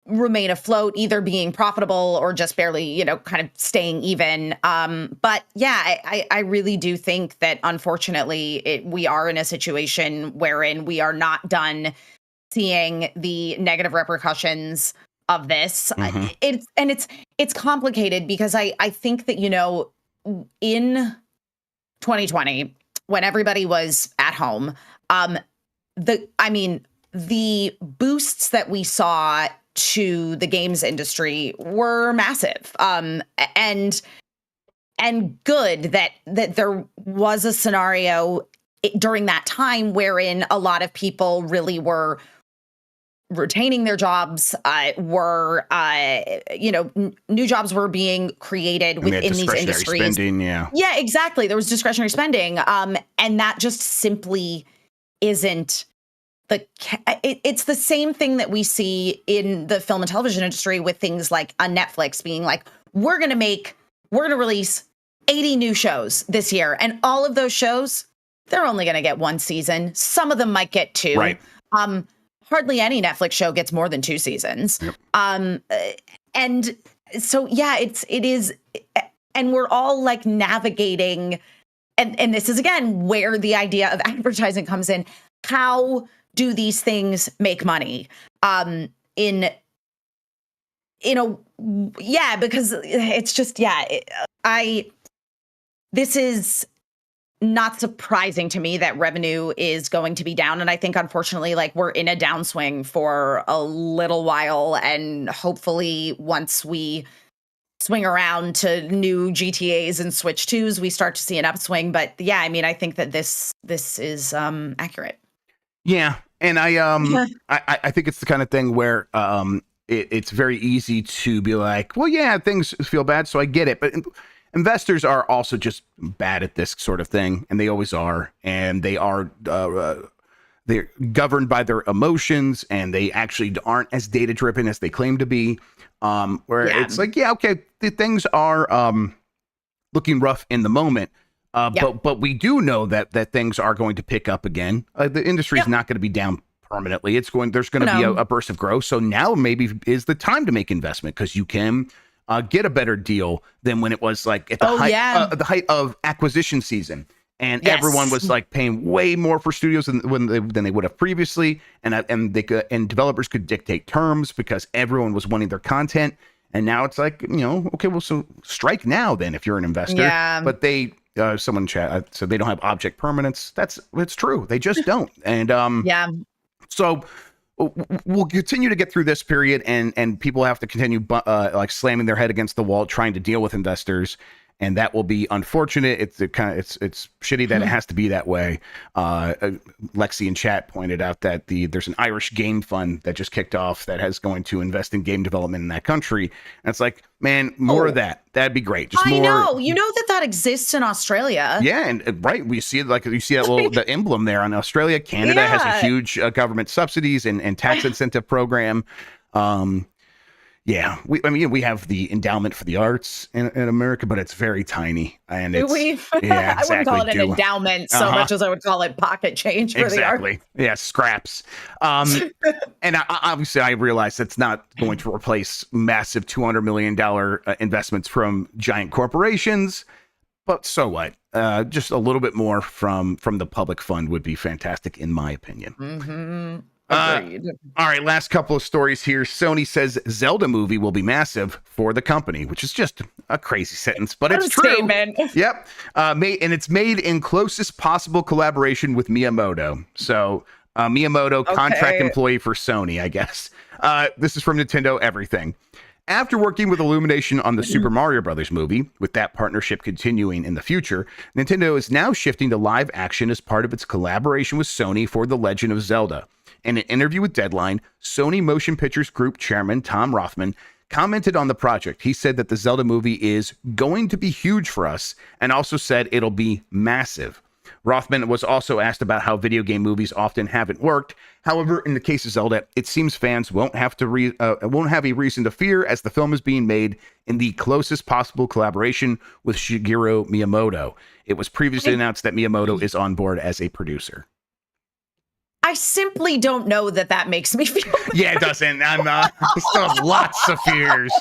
remain afloat, either being profitable or just barely, kind of staying even. But yeah, I really do think that unfortunately we are in a situation wherein we are not done seeing the negative repercussions of this. It's complicated because I think that, in 2020, when everybody was at home, the boosts that we saw to the games industry were massive. And good that there was a scenario during that time wherein a lot of people really were retaining their jobs, new jobs were being created within these industries. Spending, yeah, exactly. There was discretionary spending. And that just simply isn't it's the same thing that we see in the film and television industry with things like a Netflix being like, we're going to release 80 new shows this year. And all of those shows, they're only going to get one season. Some of them might get two. Right. Hardly any Netflix show gets more than 2 seasons. Yep. And so, yeah, it is. And we're all like navigating. And this is, again, where the idea of advertising comes in. How do these things make money? Because it's just, this is not surprising to me that revenue is going to be down. And I think, unfortunately, like, we're in a downswing for a little while. And hopefully once we swing around to new GTAs and Switch 2s, we start to see an upswing. But yeah, I mean, I think that this is accurate. Yeah. And I think it's the kind of thing where it's very easy to be like, well, yeah, things feel bad, so I get it. But investors are also just bad at this sort of thing, and they always are. And they are they're governed by their emotions, and they actually aren't as data driven as they claim to be. It's like, yeah, okay, the things are looking rough in the moment. But we do know that things are going to pick up again. The industry is not going to be down permanently. There's going to be a burst of growth. So now maybe is the time to make investment, because you can get a better deal than when it was like at the height of acquisition season. And everyone was like paying way more for studios than they would have previously. And developers could dictate terms because everyone was wanting their content. And now it's like, okay, well, so strike now then if you're an investor. Yeah. But someone in chat said they don't have object permanence. It's true. They just don't. And so we'll continue to get through this period, and people have to continue like slamming their head against the wall trying to deal with investors. And that will be unfortunate. It's shitty that it has to be that way. Lexi in chat pointed out that there's an Irish game fund that just kicked off that has going to invest in game development in that country. And it's like, man, more of that. That'd be great. Just more. Know. You know that exists in Australia. Yeah, and right, we see it, like you see that the emblem there on Australia. Canada has a huge government subsidies and tax incentive program. Yeah, we have the endowment for the arts in America, but it's very tiny, and it's exactly. I wouldn't call it an endowment so much as I would call it pocket change for the arts. Yeah, scraps. And obviously, I realize that's not going to replace massive $200 million investments from giant corporations, but so what? Just a little bit more from the public fund would be fantastic, in my opinion. Mm-hmm. All right, last couple of stories here. Sony says Zelda movie will be massive for the company, which is just a crazy sentence, but it's true. Statement. Yep. And it's made in closest possible collaboration with Miyamoto. So Miyamoto, contract employee for Sony, I guess. This is from Nintendo Everything. After working with Illumination on the Super Mario Brothers movie, with that partnership continuing in the future, Nintendo is now shifting to live action as part of its collaboration with Sony for The Legend of Zelda. In an interview with Deadline, Sony Motion Pictures Group chairman Tom Rothman commented on the project. He said that the Zelda movie is going to be huge for us, and also said it'll be massive. Rothman was also asked about how video game movies often haven't worked. However, in the case of Zelda, it seems fans won't have a reason to fear, as the film is being made in the closest possible collaboration with Shigeru Miyamoto. It was previously announced that Miyamoto is on board as a producer. I simply don't know that makes me feel better. Yeah, it doesn't. I still have lots of fears.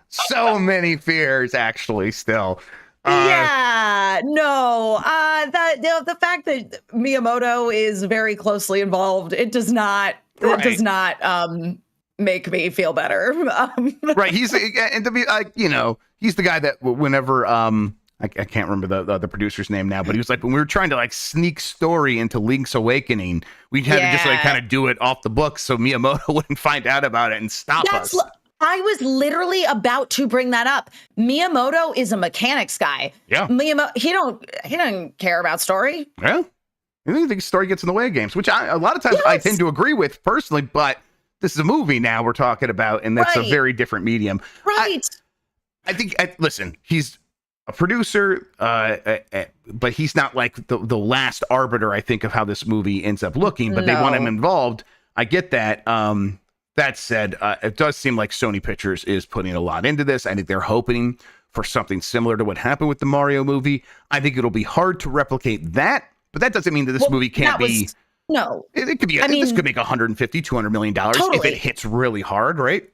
So many fears, actually, still. The fact that Miyamoto is very closely involved, it does not make me feel better. Right. He's and to be like, he's the guy that whenever I can't remember the producer's name now, but he was like, when we were trying to like sneak story into Link's Awakening, we had to just like kind of do it off the books so Miyamoto wouldn't find out about it and stop us. I was literally about to bring that up. Miyamoto is a mechanics guy. Yeah. Miyamoto, he doesn't care about story. Yeah. I think the story gets in the way of games, which a lot of times I tend to agree with personally, but this is a movie now we're talking about, and that's a very different medium. Right. I think, listen, he's a producer, but he's not like the last arbiter, I think, of how this movie ends up looking. But they want him involved. I get that. That said, it does seem like Sony Pictures is putting a lot into this. I think they're hoping for something similar to what happened with the Mario movie. I think it'll be hard to replicate that, but that doesn't mean that this movie can't be. No, it could be. This could make $150, $200 million if it hits really hard, right?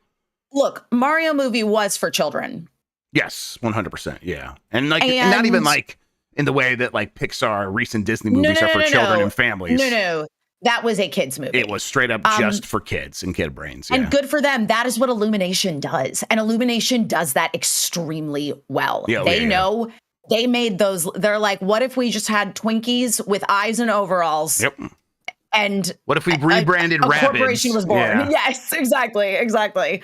Look, Mario movie was for children. Yes, 100%. Yeah, and and not even like in the way that like Pixar recent Disney movies are for children and families. No. That was a kids movie. It was straight up just for kids and kid brains. Yeah. And good for them. That is what Illumination does. And Illumination does that extremely well. They know they made those. They're like, what if we just had Twinkies with eyes and overalls? Yep. And what if we rebranded Rabbids? A corporation was born. Yeah. Yes, exactly.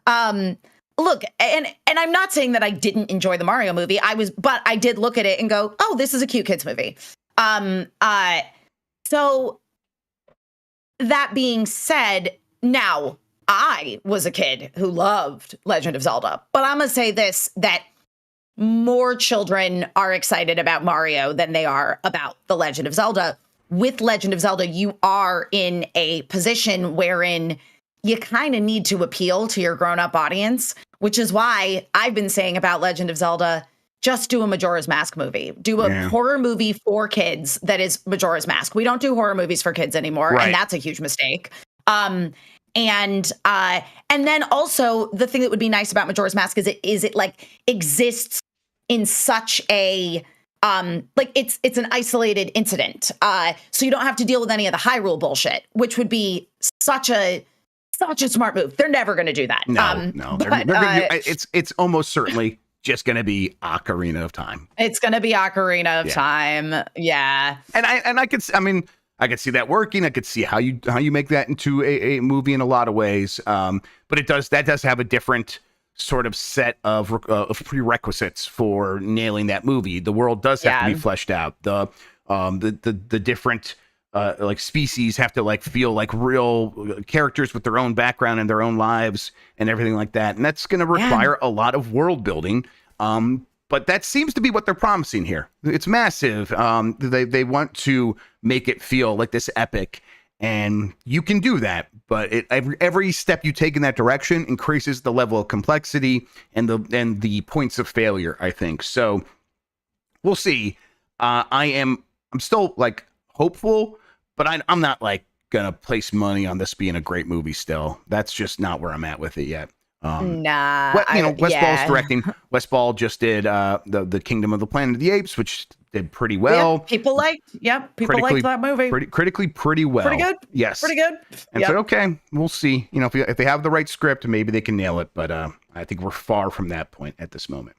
Look, and I'm not saying that I didn't enjoy the Mario movie. But I did look at it and go, oh, this is a cute kids movie. So that being said, now I was a kid who loved Legend of Zelda, but I'm going to say this, that more children are excited about Mario than they are about the Legend of Zelda. With Legend of Zelda, you are in a position wherein you kind of need to appeal to your grown-up audience, which is why I've been saying about Legend of Zelda, just do a Majora's Mask movie. Do a horror movie for kids that is Majora's Mask. We don't do horror movies for kids anymore, and that's a huge mistake. And then also the thing that would be nice about Majora's Mask is it like exists in such a like it's an isolated incident. So you don't have to deal with any of the Hyrule bullshit, which would be such a smart move. They're never going to do that. No. They're gonna it's almost certainly just going to be Ocarina of Time. It's going to be Ocarina of Time. Yeah. And I could see that working. I could see how you make that into a movie in a lot of ways. But that does have a different sort of set of prerequisites for nailing that movie. The world does have to be fleshed out. The different like species have to like feel like real characters with their own background and their own lives and everything like that. And that's going to require a lot of world building. But that seems to be what they're promising here. It's massive. They want to make it feel like this epic, and you can do that. But every step you take in that direction increases the level of complexity and the points of failure, I think. So we'll see. I'm still like hopeful, but I'm not like gonna place money on this being a great movie still. That's just not where I'm at with it yet. Wes Ball's directing. Wes Ball just did the Kingdom of the Planet of the Apes, which did pretty well. People liked that movie. Critically pretty well. Pretty good. Yes. Pretty good. And so, okay, we'll see. If they have the right script, maybe they can nail it. But I think we're far from that point at this moment.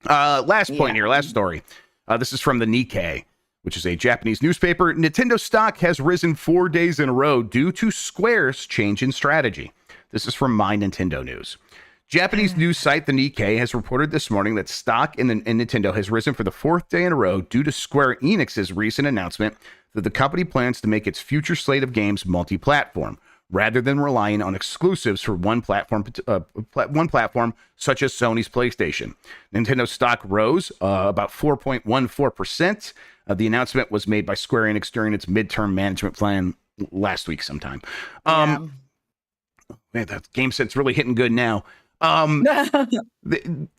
Last story. This is from the Nikkei, which is a Japanese newspaper. Nintendo stock has risen 4 days in a row due to Square's change in strategy. This is from My Nintendo News. Japanese news site The Nikkei has reported this morning that stock in Nintendo has risen for the fourth day in a row due to Square Enix's recent announcement that the company plans to make its future slate of games multi-platform, rather than relying on exclusives for one platform such as Sony's PlayStation. Nintendo stock rose about 4.14%. The announcement was made by Square Enix during its midterm management plan last week sometime. Man, that game set's really hitting good now. I think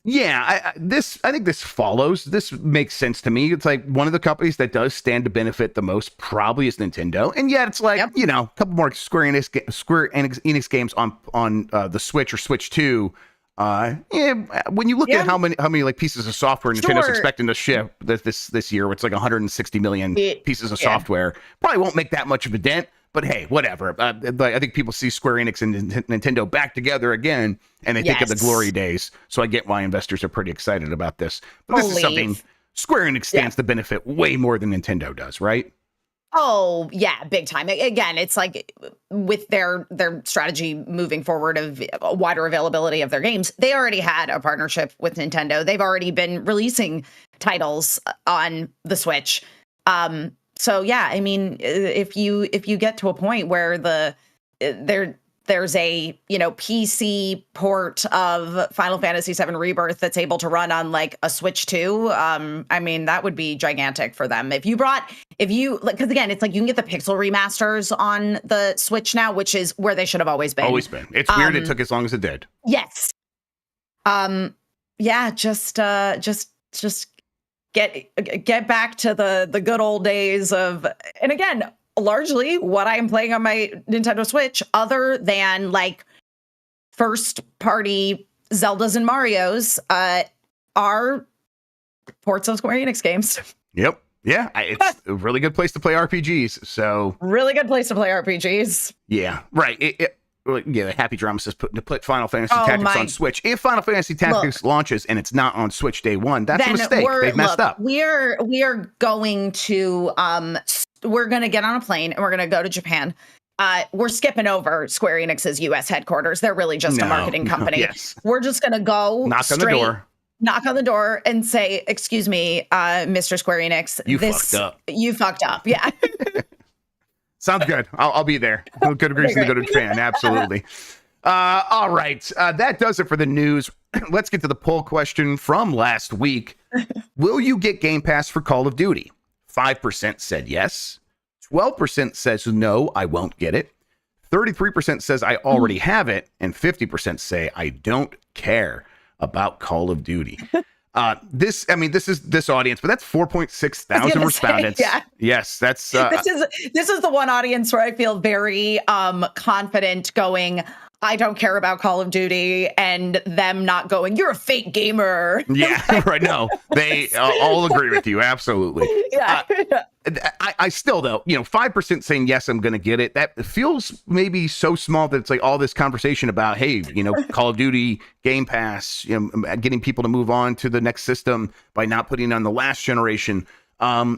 this follows. This makes sense to me. It's like one of the companies that does stand to benefit the most probably is Nintendo, and yet it's like a couple more Square Enix games on the Switch or Switch 2. When you look at how many like pieces of software Nintendo's expecting to ship this year, it's like 160 million pieces of software. Probably won't make that much of a dent. But hey, whatever. I think people see Square Enix and Nintendo back together again, and they think of the glory days. So I get why investors are pretty excited about this. But this is something Square Enix stands to benefit way more than Nintendo does, right? Oh, yeah, big time. Again, it's like with their strategy moving forward of a wider availability of their games, they already had a partnership with Nintendo. They've already been releasing titles on the Switch. So yeah, I mean, if you get to a point where they're there's a, PC port of Final Fantasy VII Rebirth that's able to run on like a Switch 2, I mean, that would be gigantic for them. Because again, it's like you can get the pixel remasters on the Switch now, which is where they should have always been. Always been. It's weird it took as long as it did. Yes. Yeah, just get back to the good old days of, and again, largely what I am playing on my Nintendo Switch, other than like first party Zeldas and Marios, are ports of Square Enix games. Yep. Yeah, it's a really good place to play RPGs. So really good place to play RPGs. Yeah, right. Happy Drama says put Final Fantasy Tactics on Switch. If Final Fantasy Tactics launches and it's not on Switch day one, that's a mistake. They've messed up. We are going to we're going to get on a plane and we're going to go to Japan. We're skipping over Square Enix's US headquarters. They're really just a marketing company. Yes. We're just going to go knock on the door and say, "Excuse me, Mr. Square Enix, fucked up. You fucked up." Yeah. Sounds good. I'll be there. Good reason to go to Japan. Absolutely. All right. That does it for the news. Let's get to the poll question from last week. Will you get Game Pass for Call of Duty? 5% said yes. 12% says no, I won't get it. 33% says I already have it. And 50% say I don't care about Call of Duty. This is this audience, but that's 4.6 thousand respondents. Yeah. Yes, that's this is the one audience where I feel very confident going, I don't care about Call of Duty, and them not going, you're a fake gamer. Yeah, right. No, they all agree with you. Absolutely. Yeah. I still, though, 5% saying yes, I'm going to get it. That feels maybe so small that it's like all this conversation about, hey, Call of Duty, Game Pass, getting people to move on to the next system by not putting on the last generation. All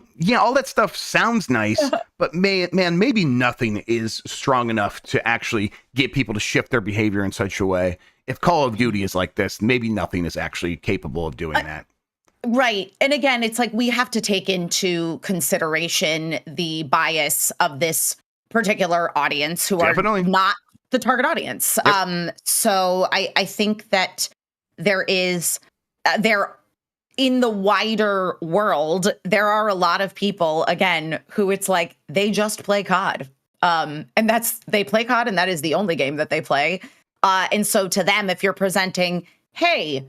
that stuff sounds nice, but man, maybe nothing is strong enough to actually get people to shift their behavior in such a way. If Call of Duty is like this, maybe nothing is actually capable of doing that. Right. And again, it's like we have to take into consideration the bias of this particular audience who are not the target audience. Yep. So I think that there in the wider world, there are a lot of people, again, who it's like they just play COD. And they play COD and that is the only game that they play. And so to them, if you're presenting, hey,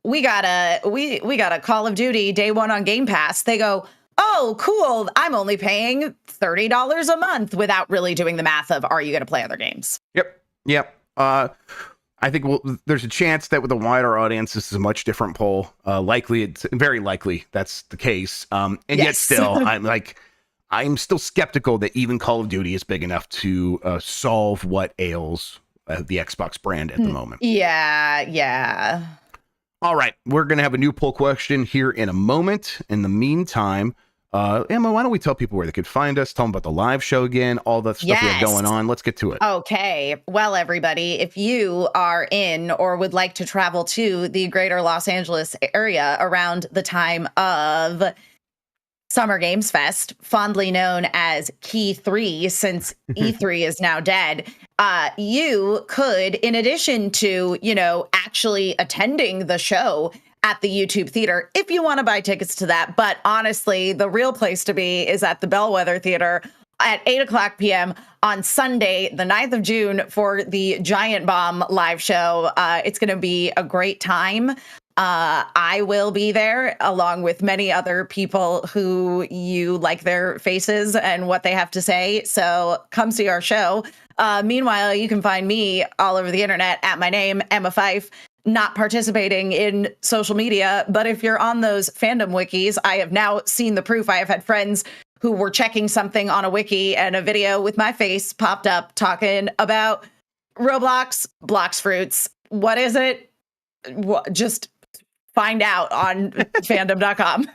we got a Call of Duty day one on Game Pass, they go, oh, cool. I'm only paying $30 a month without really doing the math of, are you going to play other games? Yep. I think there's a chance that with a wider audience, this is a much different poll. It's very likely that's the case. And yes. Yet still, I'm still skeptical that even Call of Duty is big enough to solve what ails the Xbox brand at the moment. Yeah. All right, we're going to have a new poll question here in a moment. In the meantime, Emma, why don't we tell people where they could find us, tell them about the live show again, all the stuff we have going on. Let's get to it. Okay. Well, everybody, if you are in or would like to travel to the greater Los Angeles area around the time of Summer Games Fest, fondly known as Key 3, since E3 is now dead, you could, in addition to, actually attending the show at the YouTube Theater, if you want to buy tickets to that. But honestly, the real place to be is at the Bellwether Theater at 8:00 p.m. on Sunday, the 9th of June, for the Giant Bomb live show. It's going to be a great time. I will be there along with many other people who you like their faces and what they have to say. So come see our show. Meanwhile, you can find me all over the internet at my name, Emma Fyffe, not participating in social media. But if you're on those fandom wikis, I have now seen the proof. I have had friends who were checking something on a wiki and a video with my face popped up talking about Roblox, Blox Fruits. What is it? Just find out on fandom.com.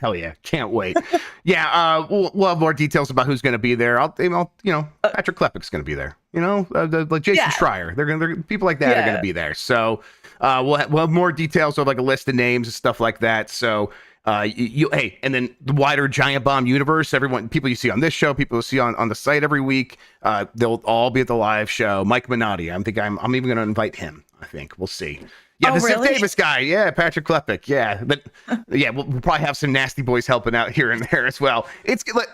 Hell yeah. Can't wait. Yeah. We'll have more details about who's going to be there. Patrick Klepek's going to be there, like Jason Schreier. They're people like that are going to be there. So we'll have more details of like a list of names and stuff like that. So Hey, and then the wider Giant Bomb universe, people you see on this show, people you see on the site every week, they'll all be at the live show. Mike Minotti, I'm even going to invite him. I think we'll see. Yeah, the Ziff Davis guy. Yeah, Patrick Klepek. Yeah, but yeah, we'll probably have some nasty boys helping out here and there as well.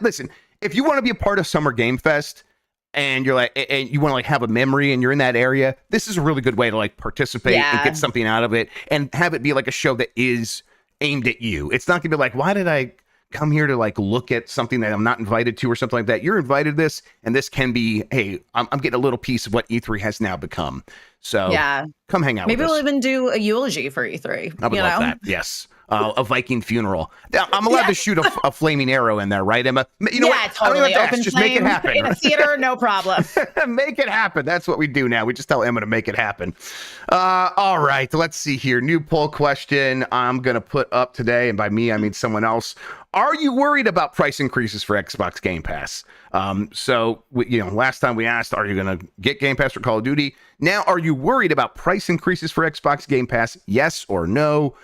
Listen, if you want to be a part of Summer Game Fest and you're and you want to have a memory and you're in that area, this is a really good way to participate and get something out of it and have it be a show that is aimed at you. It's not gonna be why did I come here to look at something that I'm not invited to or something like that. You're invited to this, and this can be, hey, I'm getting a little piece of what E3 has now become. So come hang out. Maybe with we'll us. even do a eulogy for E3. I would love that. Yes. A Viking funeral. I'm allowed to shoot a flaming arrow in there, right, Emma? You know what? Totally. I don't even have to ask. Just make it happen. In a theater, no problem. Make it happen. That's what we do now. We just tell Emma to make it happen. All right. Let's see here. New poll question I'm going to put up today. And by me, I mean someone else. Are you worried about price increases for Xbox Game Pass? Last time we asked, are you going to get Game Pass for Call of Duty? Now, are you worried about price increases for Xbox Game Pass? Yes or no?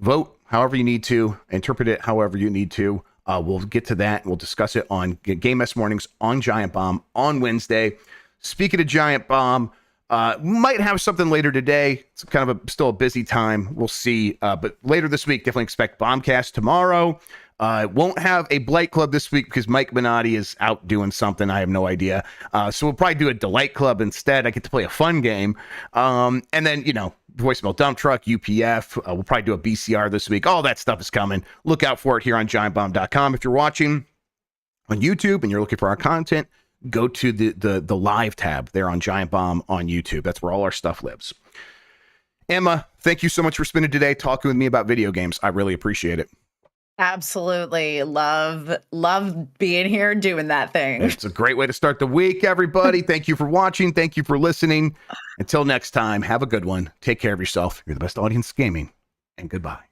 Vote however you need to, interpret it however you need to. We'll get to that. We'll discuss it on Game S Mornings on Giant Bomb on Wednesday. Speaking of Giant Bomb, might have something later today. It's kind of still a busy time. We'll see. But later this week, definitely expect Bombcast tomorrow. Won't have a Blight Club this week because Mike Minotti is out doing something. I have no idea. So we'll probably do a Delight Club instead. I get to play a fun game. And then, Voicemail Dump Truck, UPF. We'll probably do a BCR this week. All that stuff is coming. Look out for it here on giantbomb.com. If you're watching on YouTube and you're looking for our content, go to the live tab there on Giant Bomb on YouTube. That's where all our stuff lives. Emma, thank you so much for spending today talking with me about video games. I really appreciate it. Absolutely. Love being here doing that thing. It's a great way to start the week, everybody. Thank you for watching. Thank you for listening. Until next time, have a good one. Take care of yourself. You're the best audience gaming, and goodbye.